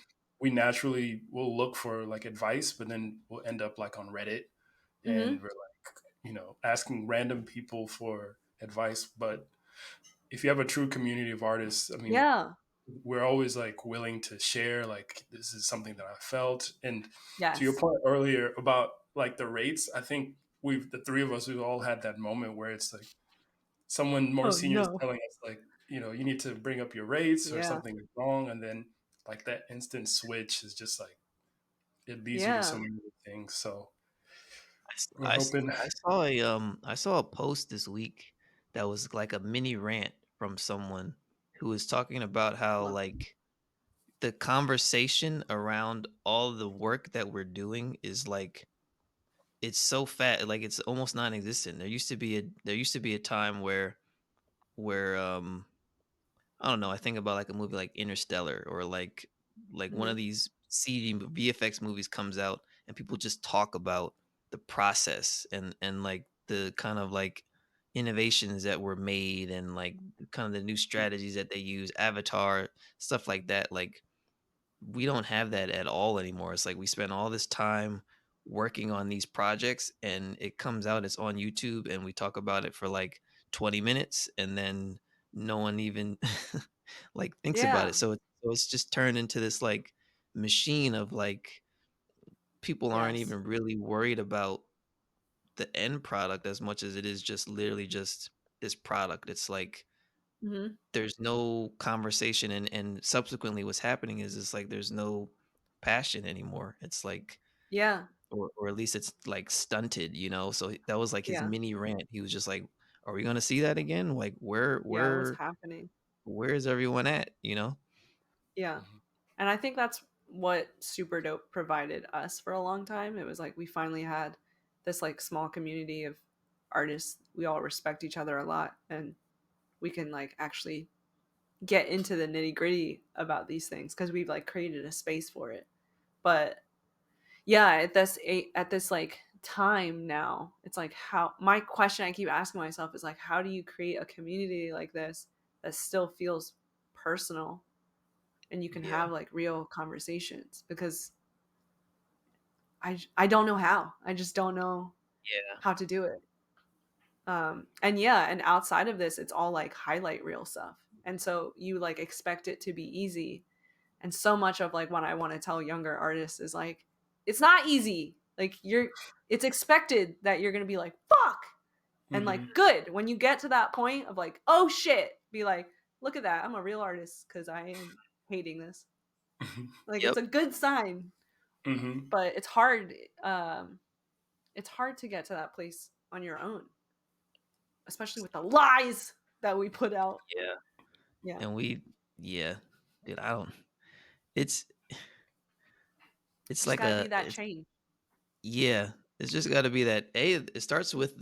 we naturally will look for like advice, but then we'll end up like on Reddit Mm-hmm. and we're like, asking random people for advice. But if you have a true community of artists, I mean, Yeah. we're always like willing to share like this is something that I felt. And to your Yes. point earlier about like the rates, I think the three of us, we've all had that moment where it's like someone more Oh senior is no. telling us like, you need to bring up your rates or Yeah. something is wrong. And then like that instant switch is just like, it leads you to so Yeah. many other things. So I, s- we're I s- hoping. I saw a post this week that was like a mini rant from someone who was talking about how Love. like the conversation around all the work that we're doing is like it's so fat, like it's almost non-existent. There used to be a time where I don't know, I think about like a movie like Interstellar or like one of Mhm. these seedy VFX movies comes out and people just talk about the process and like the kind of like innovations that were made and like kind of the new strategies that they use, Avatar, stuff like that. Like we don't have that at all anymore. It's like we spend all this time working on these projects and it comes out, it's on YouTube and we talk about it for like 20 minutes and then no one even like thinks about Yeah. it. So it's just turned into this like machine of like people aren't Yes. even really worried about the end product as much as it is just literally just this product. It's like Mhm. there's no conversation and subsequently what's happening is it's like there's no passion anymore. It's like Yeah. or at least it's like stunted, so that was like his Yeah. mini rant. He was just like, are we going to see that again? Like Yeah, what's happening? where is everyone at? Yeah. Mhm. And I think that's what Super Dope provided us for a long time. It was like we finally had this like small community of artists. We all respect each other a lot and we can like actually get into the nitty-gritty about these things because we've like created a space for it. But yeah, at this like time now, it's like how my question I keep asking myself is like how do you create a community like this that still feels personal and you can Yeah. have like real conversations because I don't know how. I just don't know Yeah. how to do it. And yeah, and outside of this, it's all like highlight reel stuff. And so you like expect it to be easy. And so much of like what I want to tell younger artists is like, it's not easy. Like it's expected that you're gonna be like, fuck, and Mhm. like good when you get to that point of like, oh shit, be like, look at that, I'm a real artist because I am hating this. Like it's Yep. a good sign, Mhm. but it's hard. It's hard to get to that place on your own, especially with the lies that we put out. Yeah. Yeah, And yeah, dude, I don't, it's, it's just like got to be that it's, change. yeah, it's just got to be that. It starts with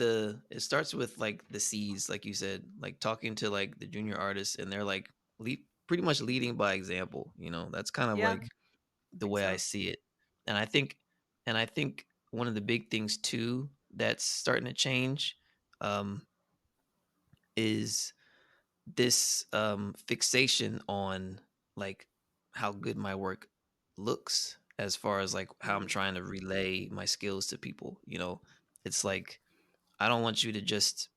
like the C's, like you said, like talking to like the junior artists, and they're like pretty much leading by example. That's kind of Yeah, like I the think way I so. see it. And I think one of the big things too that's starting to change um, is this fixation on like how good my work looks as far as like how I'm Mm. trying to relay my skills to people. It's like I don't want you to just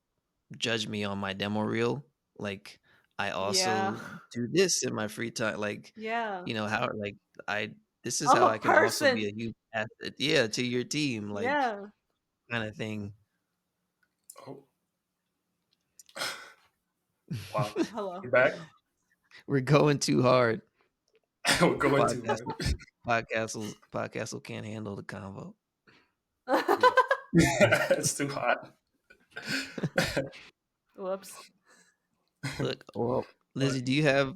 judge me on my demo reel. Like I Yeah, also do this in my free time. Like, yeah. how like I this is I'm how a I can also be person. a huge asset, yeah, to your team, like Yeah. kind of thing. Oh, wow. Hello. You're back? We're going too hard. We're going too Podcast hard. Podcastle can't handle the convo. Yeah. It's too hot. Whoops. Look, well, But Lizzie, do you have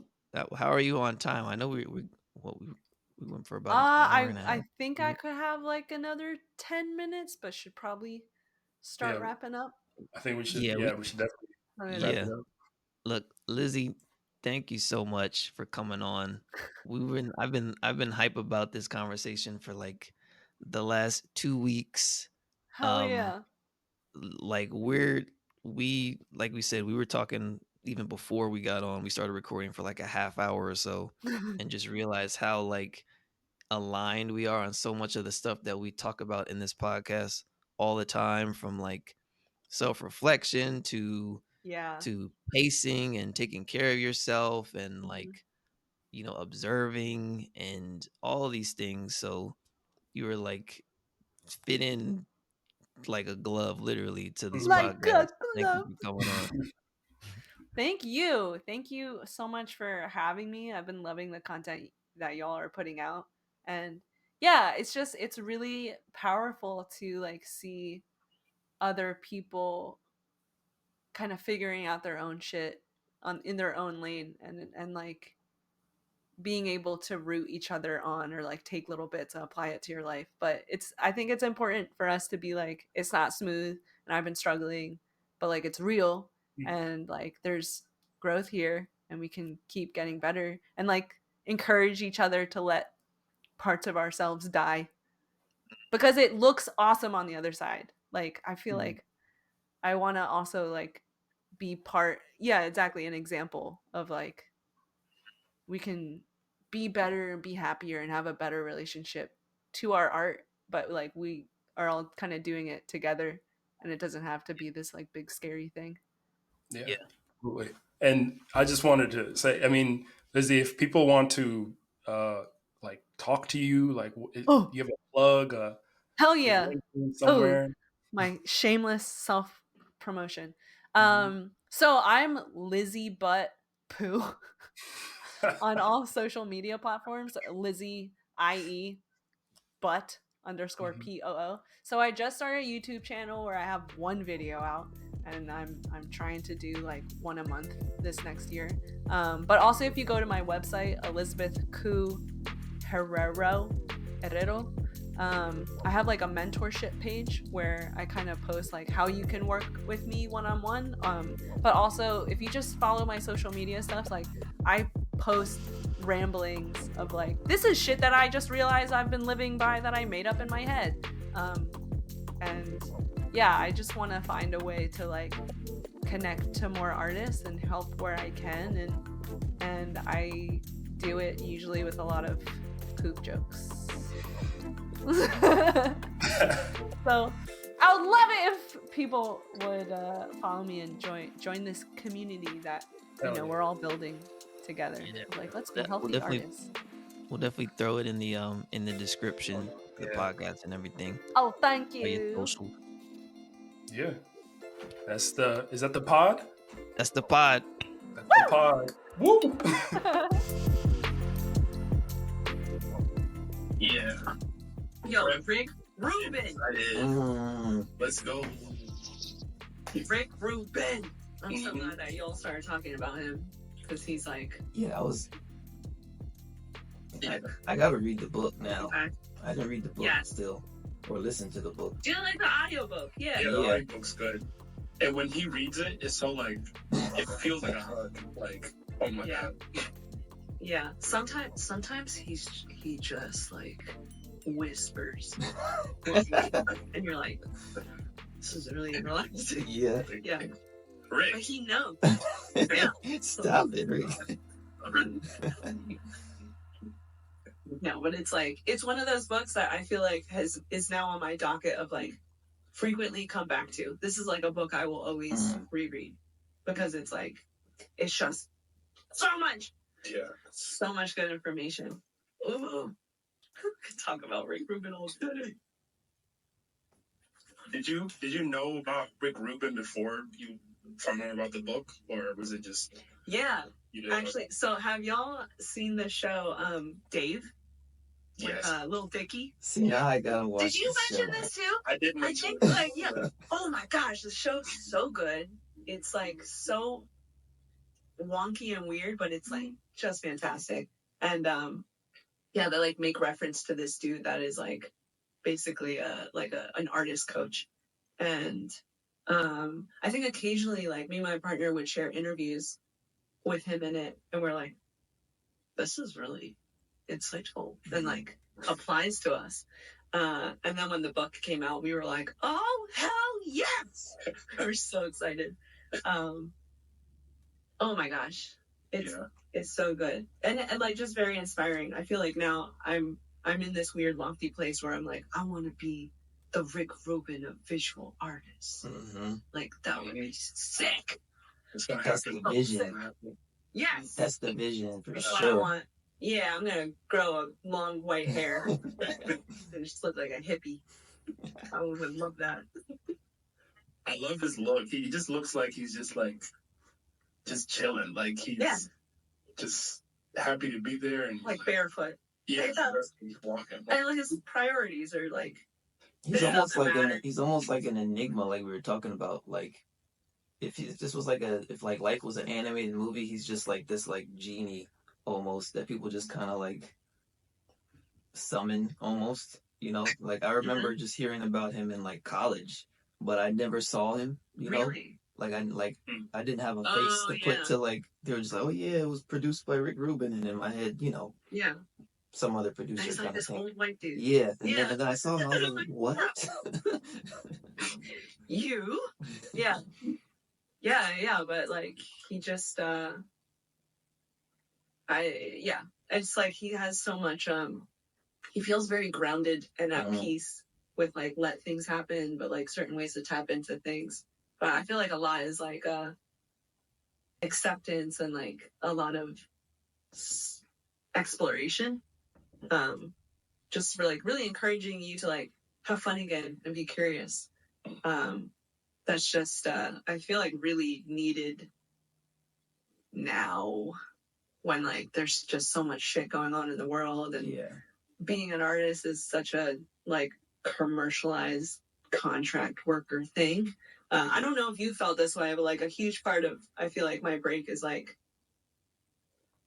how are you on time? I know we went for about an hour and a I half. think I could have like another 10 minutes, but should probably start yeah, wrapping up. I think we should. Yeah, Yeah, we should definitely All right. wrap it yeah. up. Look, Lizzie, thank you so much for coming on. I've been hype about this conversation for like the last 2 weeks. Hell Um, yeah. like we said, we were talking even before we got on. We started recording for like a half hour or so, and just realized how like aligned we are on so much of the stuff that we talk about in this podcast all the time, from like self-reflection Yeah. to pacing and taking care of yourself and Mhm. like observing and all of these things. So you were like fit in like a glove literally to this Mhm. Like podcast. a Thank you glove. for coming on. Thank you. Thank you so much for having me. I've been loving the content that y'all are putting out. And yeah, it's really powerful to like see other people kind of figuring out their own shit in their own lane, and like being able to root each other on, or like take little bits and apply it to your life. But I think it's important for us to be like, it's not smooth and I've been struggling, but like it's real, and like there's growth here and we can keep getting better, and like encourage each other to let parts of ourselves die, because it looks awesome on the other side. Like I feel like I want to also like be part, yeah, exactly, an example of like we can be better and be happier and have a better relationship to our art, but like we are all kind of doing it together, and it doesn't have to be this like big scary thing. Yeah, Yeah. absolutely. And I just wanted to say, I mean, Lizzie, if people want to like talk to you, like Oh, you have a plug, hell a yeah. link Oh, somewhere. my shameless self promotion. Mhm. So I'm Lizzie Butt Poo on all social media platforms. Lizzie IE Butt underscore Mhm. POO. So I just started a YouTube channel where I have one video out, and I'm trying to do like one a month this next year. But also, if you go to my website, Elizabeth Ku-Herrero, I have like a mentorship page where I kind of post like how you can work with me one-on-one. But also, if you just follow my social media stuff, like I post ramblings of like, this is shit that I just realized I've been living by, that I made up in my head. And yeah, I just want to find a way to like connect to more artists and help where I can, and I do it usually with a lot of poop jokes. So I would love it if people would follow me and join this community that we're all building together. Yeah. Like, let's be We'll healthy definitely artists. we'll definitely throw it in the description of the Yeah. podcast and everything. Oh, thank Or your you. social. Yeah. Is that the pod? That's the pod. That's the pod. Woo! Yeah. Yo, Rick Rubin. Let's go. Rick Rubin. I'm so glad that y'all started talking about him, because he's like, Yeah, I gotta read the book now. okay. I didn't read the book Yes. still, or listen to the book. Do you like the audiobook? Yeah. Yeah, the Yeah. audiobook's good. And when he reads it, it's so like, it feels like a hug. Like, oh my Yeah. God. Yeah. Sometimes he just like whispers, and you're like, this is really relaxing. Yeah. Yeah. But Rick. he knows. Stop it, Rick. No, but it's like, it's one of those books that I feel like is now on my docket of like frequently come back to. This is like a book I will always reread, because it's like, it's just so much good information. Ooh. Could talk about Rick Rubin all day. Did you know about Rick Rubin before you found out about the book, or was it just Yeah, you didn't know? actually. So have y'all seen the show Dave with Yes, Lil Dicky? See, now I gotta watch. Did you the mention show. this too? I did I mention think like, yeah. Oh my gosh, the show's so good. It's like so wonky and weird, but it's like just fantastic. And yeah, they like make reference to this dude that is like basically an artist coach. And I think occasionally like me and my partner would share interviews with him in it, and we're like, this is really insightful and like applies to us. And then when the book came out, we were like, oh hell yes. We were so excited. Oh my gosh, it's so good, and like just very inspiring. I feel like now I'm in this weird lofty place where I'm like, I want to be the Rick Rubin of visual artists. Like that would be sick. it's gonna That's the happen. vision. Yes, That's the vision for that's what I sure. want. Yeah, I'm gonna grow a long white hair and just look like a hippie. I would love that. I love his look. He just looks like he's just chilling. Like he's just happy to be there and Like barefoot. yeah, Yeah. he's walking. And like his priorities are like, He's It almost doesn't like matter. an enigma, like we were talking about. Like if this was like if like life was an animated movie, he's just like this like genie almost that people just kind of like summon almost. Like I remember just hearing about him in like college, but I never saw him. Really? Like I didn't have a face Oh, to yeah. put to like they were just like, oh yeah, it was produced by Rick Rubin, and in my head, Yeah. some other And producer he's like kind of this thing. old white dude. Yeah, and Yeah. then I saw him, I was like, what? You? Yeah. Yeah, but like he just it's like he has so much he feels very grounded and at peace with like let things happen, but like certain ways to tap into things. But I feel like a lot is like acceptance and like a lot of exploration. Just for like really encouraging you to like have fun again and be curious. That's just I feel like really needed now when like there's just so much shit going on in the world, and being an artist is such a like commercialized contract worker thing. I don't know if you felt this way, but like a huge part of I feel like my break is like,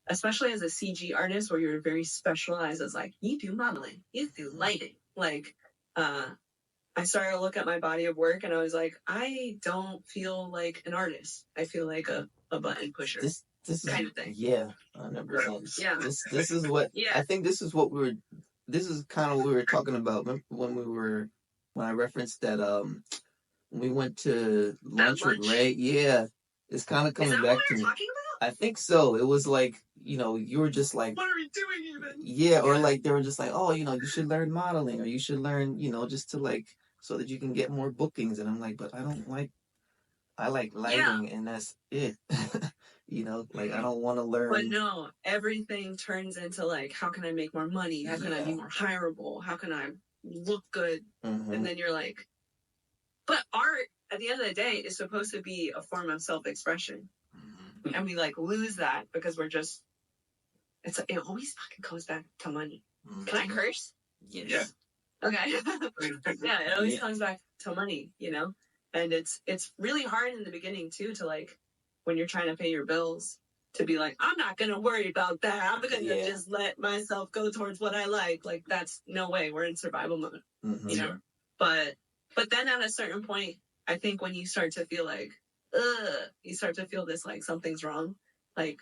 especially as a CG artist where you're very specialized as like you do modeling, you do lighting, like I started to look at my body of work and I was like, I don't feel like an artist. I feel like a button pusher. This is kind of thing. Yeah, 100%. Yeah. This is what Yeah. I think. This is kind of what we were talking about when I referenced that when we went to lunch with Ray. Yeah, it's kind of Is coming that back what to we were me. talking about? I think so. It was like, you were just like, What are we doing even? yeah, or like they were just like, oh, you should learn modeling, or you should learn, just to like so that you can get more bookings. And I'm like, but I like lighting, and that's it. Like I don't want to learn. But no, everything turns into like, how can I make more money? How can I be more hireable? How can I look good? And then you're like, but art at the end of the day is supposed to be a form of self-expression. And we like lose that because we're just, it always fucking comes back to money. Can I curse? Yes. Yeah. Okay. Yeah, it always comes back to money, and it's really hard in the beginning too, to like, when you're trying to pay your bills, to be like, I'm not going to worry about that. I'm going to just let myself go towards what I like. Like, that's no way. We're in survival mode, But then at a certain point, I think when you start to feel like, you start to feel this, like something's wrong. Like,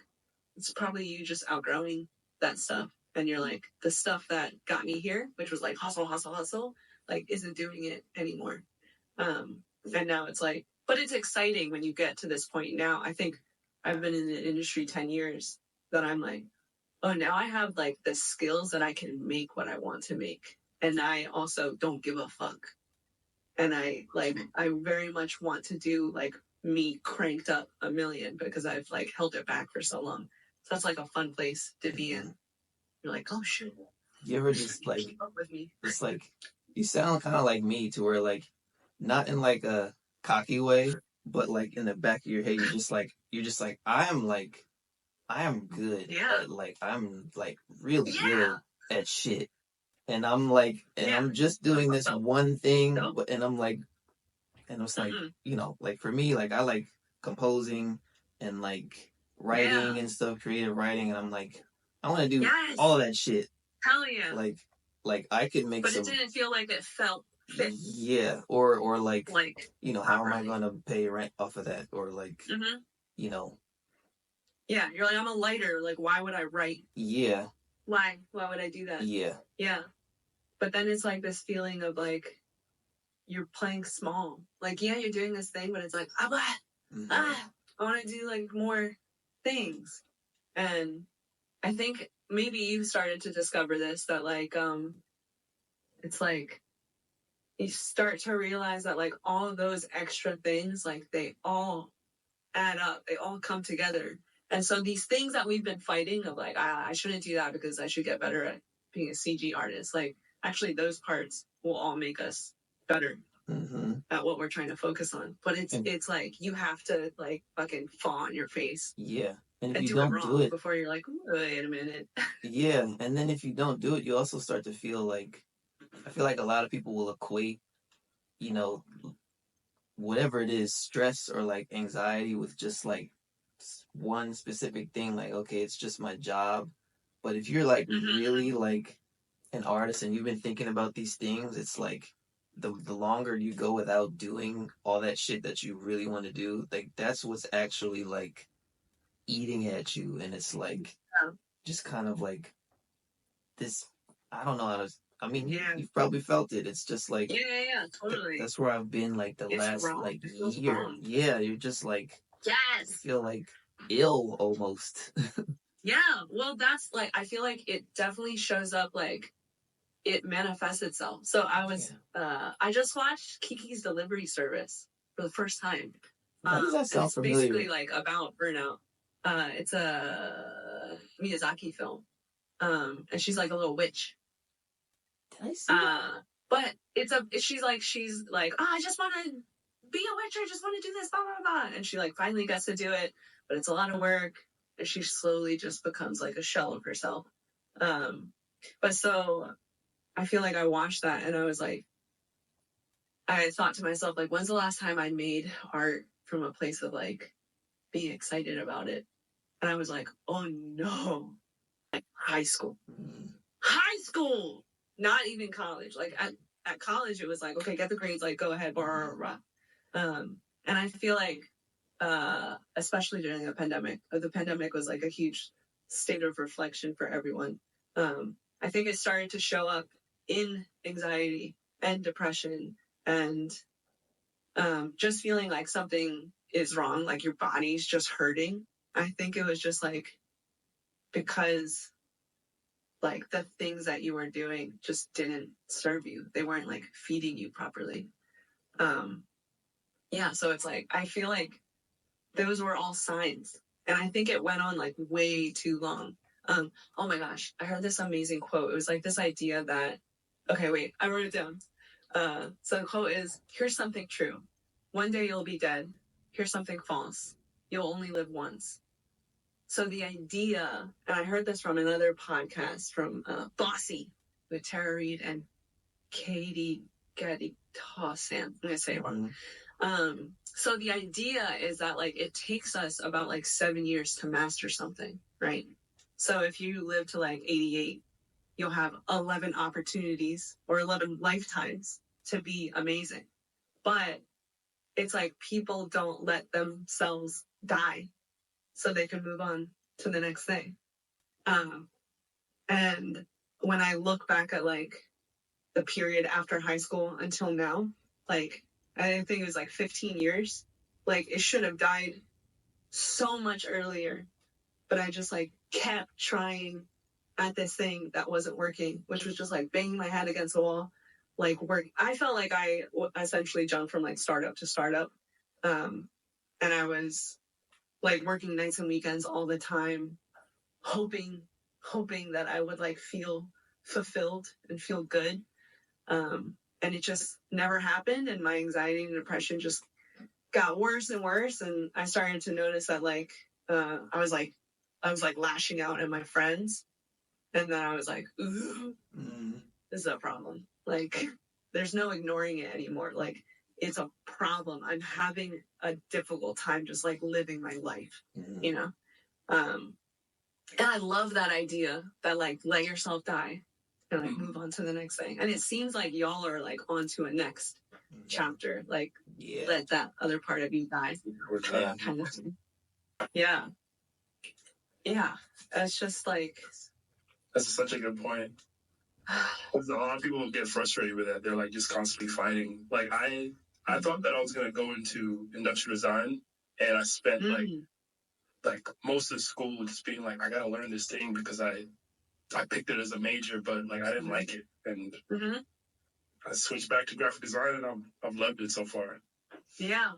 it's probably you just outgrowing that stuff. And you're like, the stuff that got me here, which was like hustle, hustle, hustle, like isn't doing it anymore. And now it's like, but it's exciting when you get to this point now. I think I've been in the industry 10 years that I'm like, oh, now I have like the skills that I can make what I want to make. And I also don't give a fuck. And I very much want to do like me cranked up a million because I've like held it back for so long. So that's like a fun place to be in. You're like, oh shit. You ever just like keep up with me? It's like you sound kind of like me, to where like not in like a cocky way, but like in the back of your head, you're just like I am good. Yeah. I'm like really good at shit, and I'm like, and I'm just doing this one thing, and I'm like, and it's like, like for me, like I like composing and like writing and stuff, creative writing, and I'm like, I want to do all that shit. Hell yeah. Like I could make But it didn't feel like it felt fit. Yeah, or like how am I properly. gonna pay rent off of that, or like Yeah, you're like, I'm a lighter, like why would I write? Yeah. Why would I do that? Yeah. But then it's like this feeling of like you're playing small. Like, yeah, you're doing this thing, but it's like, I want to do like more things. And I think maybe you started to discover this, that like it's like you start to realize that like all of those extra things, like they all add up, they all come together. And so these things that we've been fighting of like, I shouldn't do that because I should get better at being a CG artist, like actually those parts will all make us better at what we're trying to focus on. But it's like you have to like fucking fall on your face. Yeah. And if you do don't it wrong do it before you're like, wait a minute. Yeah. And then if you don't do it, you also start to feel like, I feel like a lot of people will equate, whatever it is, stress or like anxiety with just like one specific thing, like, okay, it's just my job. But if you're like really like an artist and you've been thinking about these things, it's like the longer you go without doing all that shit that you really want to do, like that's what's actually like eating at you. And it's like just kind of like this, I don't know how to, I mean, you've probably felt it. It's just like, totally. that's where I've been like the It's last wrong. like It feels year. wrong. Yeah, you're just like, Yes. feel like ill almost. Yeah, well, that's like, I feel like it definitely shows up, like, it manifests itself. So I just watched Kiki's Delivery Service for the first time. Why does that And sound it's familiar? basically like about burnout. It's a Miyazaki film. And she's like a little witch. Did I see that? But she's like, oh, I just want to be a witch. I just want to do this, blah, blah, blah. And she like finally gets to do it, but it's a lot of work. And she slowly just becomes like a shell of herself. But so I feel like I watched that and I was like, I thought to myself, like, when's the last time I made art from a place of like being excited about it? And I was like, oh no, like high school. High school! Not even college. Like at college, it was like, okay, get the grades, like go ahead, blah, blah, blah. And I feel like, especially during the pandemic was like a huge state of reflection for everyone. I think it started to show up in anxiety and depression and just feeling like something is wrong, like your body's just hurting. I think it was just like because like the things that you were doing just didn't serve you. They weren't like feeding you properly. Yeah, so it's like I feel like those were all signs. And I think it went on like way too long. Oh my gosh, I heard this amazing quote. It was like this idea that, okay, wait, I wrote it down. So the quote is, here's something true. One day you'll be dead. Here's something false. You'll only live once. So the idea, and I heard this from another podcast from Bossy with Tara Reid and Katie Getty Tossan. I'm going to say it wrong. So the idea is that like it takes us about like 7 years to master something, right? So if you live to like 88, you'll have 11 opportunities or 11 lifetimes to be amazing. But it's like people don't let themselves die so they can move on to the next thing. And when I look back at like the period after high school until now, like I think it was like 15 years, like it should have died so much earlier, but I just like kept trying at this thing that wasn't working, which was just like banging my head against the wall, like work. I felt like I essentially jumped from like startup to startup. And I was like working nights and weekends all the time, hoping that I would like feel fulfilled and feel good. And it just never happened. And my anxiety and depression just got worse and worse. And I started to notice that like, I was like lashing out at my friends. And then I was like, ooh, this is a problem. Like, there's no ignoring it anymore. Like, it's a problem. I'm having a difficult time just like living my life, you know? And I love that idea that like let yourself die and like move on to the next thing. And it seems like y'all are like on to a next chapter. Like, let that other part of you die. We're trying. Kind of thing. Yeah. Yeah. It's just like. That's such a good point. Because a lot of people get frustrated with that. They're like just constantly fighting. Like I thought that I was gonna go into industrial design, and I spent like most of school just being like, I gotta learn this thing because I picked it as a major, but like I didn't like it, and I switched back to graphic design, and I've loved it so far. Yeah.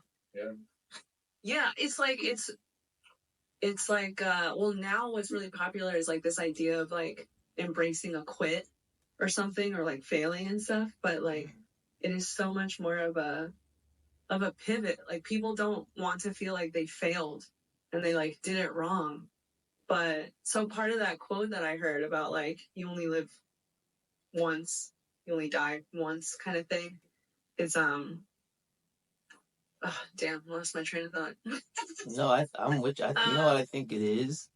It's like well, now what's really popular is like this idea of like embracing a quit or something, or like failing and stuff, but like it is so much more of a pivot. Like people don't want to feel like they failed and they like did it wrong. But so part of that quote that I heard about like you only live once, you only die once kind of thing is Oh, damn, lost my train of thought. No, I'm with you. You know what I think it is?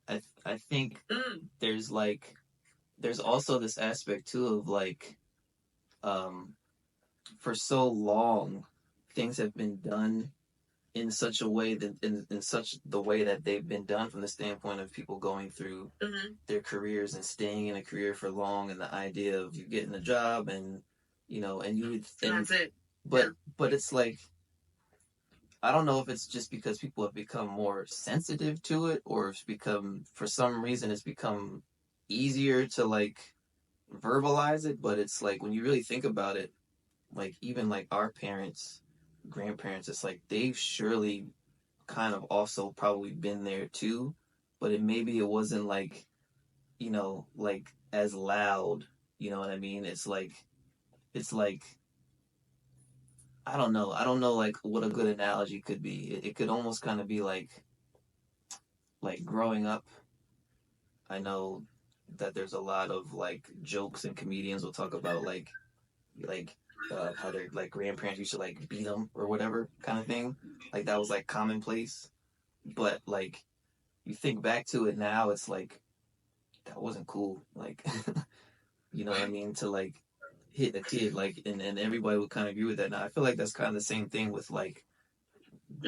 I think there's like, there's also this aspect too of like, for so long, things have been done in such a way that in such the way that they've been done from the standpoint of people going through their careers and staying in a career for long, and the idea of you getting a job and and you would And that's it. but it's like, I don't know if it's just because people have become more sensitive to it, or it's become, for some reason, it's become easier to like verbalize it. But it's like, when you really think about it, like even like our parents, grandparents, it's like they've surely kind of also probably been there too, but maybe it wasn't like, like as loud. You know what I mean? It's like I don't know like what a good analogy could be. It could almost kind of be like growing up. I know that there's a lot of like jokes, and comedians will talk about like how their like grandparents used to like beat them or whatever kind of thing. Like that was like commonplace. But like you think back to it now, it's like that wasn't cool. Like you know what I mean? To like hit a kid, like, and everybody would kind of agree with that. Now I feel like that's kind of the same thing with like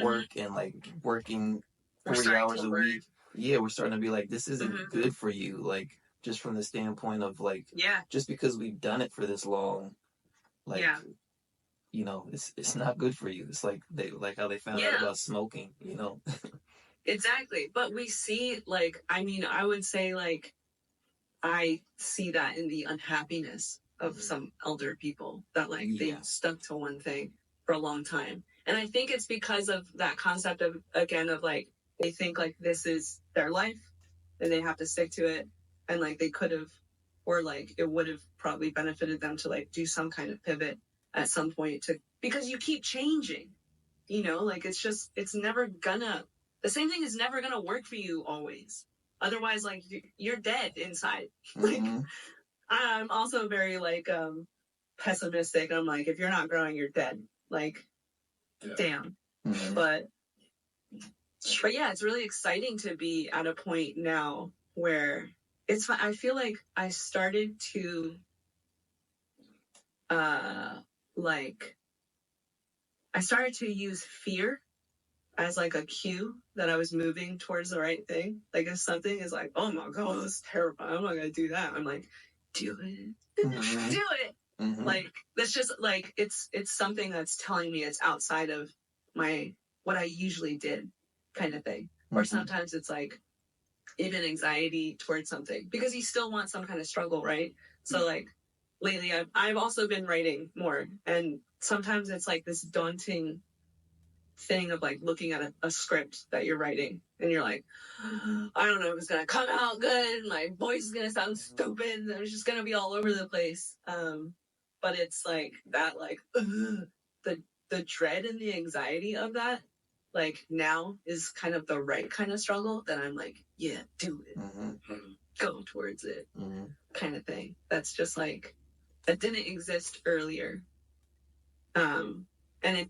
work and like working 40 hours a week. Yeah, we're starting to be like, this isn't good for you. Like, just from the standpoint of like, just because we've done it for this long, like, it's not good for you. It's like how they found out about smoking, Exactly. But we see, like, I mean, I would say, like, I see that in the unhappiness of some elder people that, like, they stuck to one thing for a long time. And I think it's because of that concept of, again, of like, they think like this is their life and they have to stick to it. And like, they could have, or like, it would have probably benefited them to like do some kind of pivot at some point because you keep changing, like it's never gonna, the same thing is never gonna work for you always. Otherwise, like, you're dead inside. Like, I'm also very like pessimistic. I'm like, if you're not growing, you're dead. Like, damn. But yeah, it's really exciting to be at a point now where I feel like I started to use fear as like a cue that I was moving towards the right thing. Like, if something is like, oh my god, that's terrifying, I'm not gonna do that, I'm like, do it. Do it. Like, that's just like, it's something that's telling me it's outside of what I usually did, kind of thing. Or sometimes it's like even anxiety towards something, because you still want some kind of struggle, right? So like lately I've also been writing more, and sometimes it's like this daunting thing of like looking at a script that you're writing, and you're like, I don't know if it's gonna come out good, my voice is gonna sound stupid, and it's just gonna be all over the place. But it's like that, like, the dread and the anxiety of that, like, now is kind of the right kind of struggle that I'm like, yeah, do it, go towards it, kind of thing. That's just like, that didn't exist earlier. And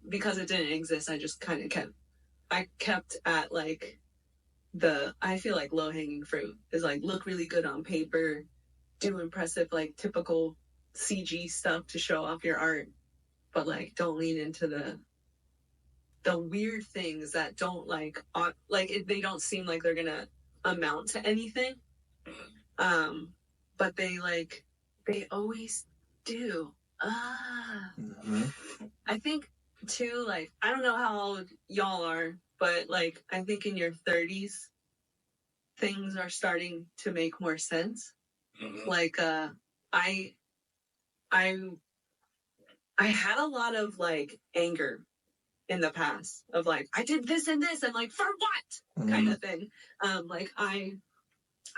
because it didn't exist, I just kind of kept at like I feel like low hanging fruit is like, look really good on paper, do impressive, like typical CG stuff to show off your art, but like don't lean into the weird things that don't they don't seem like they're gonna amount to anything. But they always do. I think too, like, I don't know how old y'all are, but like, I think in your 30s, things are starting to make more sense. Like, I had a lot of like anger in the past of like, I did this and this, and like, for what, kind of thing. Like I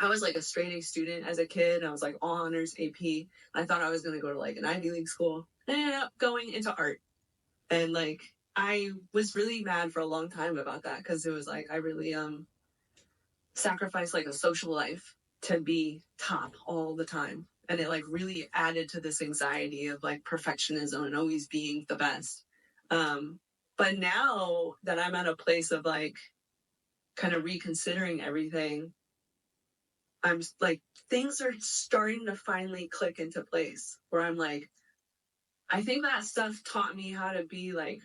was like a straight A student as a kid. I was like all honors AP. I thought I was going to go to like an Ivy League school. I ended up going into art. And like, I was really mad for a long time about that, because it was like, I really sacrificed like a social life to be top all the time. And it like really added to this anxiety of like perfectionism and always being the best. But now that I'm at a place of like kind of reconsidering everything, I'm like, things are starting to finally click into place where I'm like, I think that stuff taught me how to be like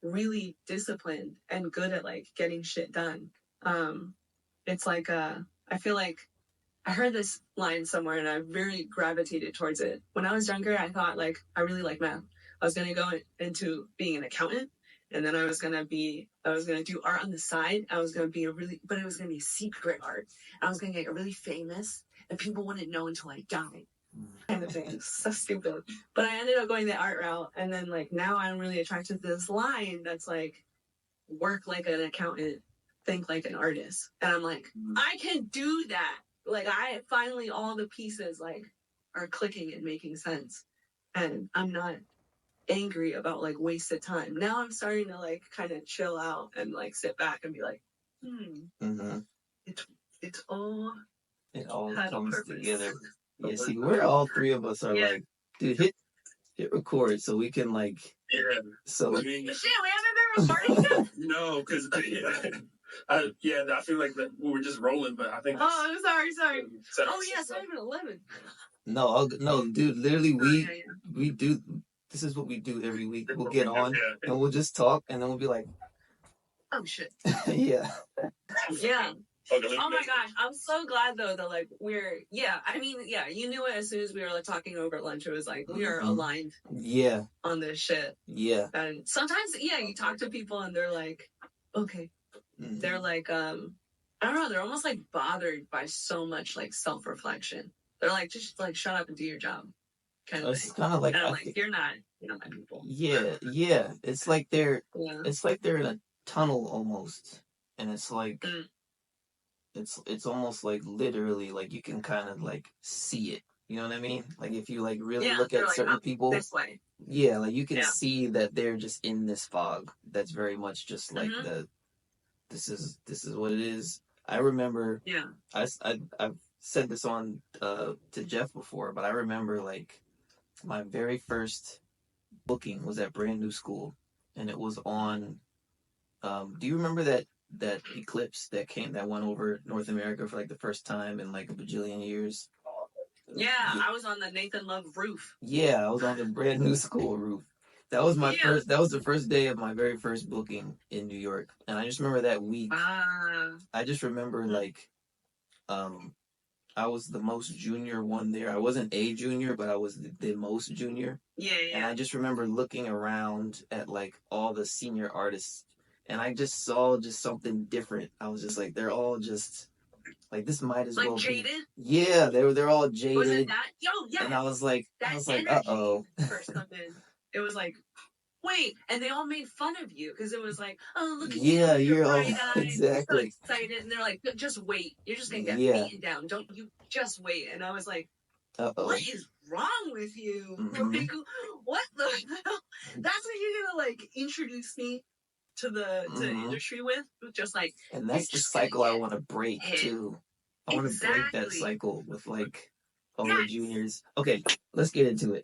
really disciplined and good at like getting shit done. It's like, I feel like I heard this line somewhere and I really gravitated towards it. When I was younger, I thought like, I really like math. I was going to go into being an accountant, and then I was going to do art on the side. I was going to be but it was going to be secret art. I was going to get really famous and people wouldn't know until I died. Kind of thing. So stupid. But I ended up going the art route. And then like, now I'm really attracted to this line that's like, work like an accountant, think like an artist. And I'm like, I can do that. Like, I finally, all the pieces like are clicking and making sense. And I'm not angry about like wasted time. Now I'm starting to like kind of chill out and like sit back and be like, it's all, it all had a comes purpose. together. Yeah, see, we're all three of us are like, dude, hit record so we can like, so I mean, shit, we haven't been recording yet? No, because I feel like that we were just rolling, but I think. Oh, I'm sorry. Oh yeah, it's not even 11. No, dude, literally we do. This is what we do every week. We'll get on and we'll just talk, and then we'll be like, oh shit. Yeah. Oh my gosh, I'm so glad though that like you knew it as soon as we were like talking over lunch. It was like we are aligned. Yeah. On this shit. Yeah. And sometimes you talk to people and they're like, okay. They're like, I don't know, they're almost like bothered by so much like self-reflection. They're like, just like shut up and do your job. Kind of it's thing. Kind of like, and I'm like, you're not my people. Yeah. It's like they're in a tunnel almost. And it's like it's almost like literally like you can kind of like see it. You know what I mean? Like if you like really look at certain people this way. Yeah, like you can see that they're just in this fog. That's very much just like this is what it is. I remember I've said this on to Jeff before, but I remember like my very first booking was at Brand New School, and it was on do you remember that eclipse that went over North America for like the first time in like a bajillion years? Yeah, I was on the Nathan Love roof. Yeah, I was on the Brand New School roof. That was that was the first day of my very first booking in New York. And I just remember that week. I just remember like I was the most junior one there. I wasn't a junior, but I was the most junior. Yeah. And I just remember looking around at like all the senior artists, and I just saw just something different. I was just like, they're all just like, this might as well jaded? Be. Yeah, they're all jaded. Was it that? And I was like, uh-oh. First come in. It was like, wait, and they all made fun of you because it was like, oh, look at you. Yeah, you're all exactly. You're so excited, and they're like, just wait. You're just gonna get beaten down. Don't you just wait? And I was like, what is wrong with you? Like, what the hell? That's what you're gonna like introduce me to the industry with? Just like, and that's the cycle I want to break too. I want to break that cycle with like all the juniors. Okay, let's get into it.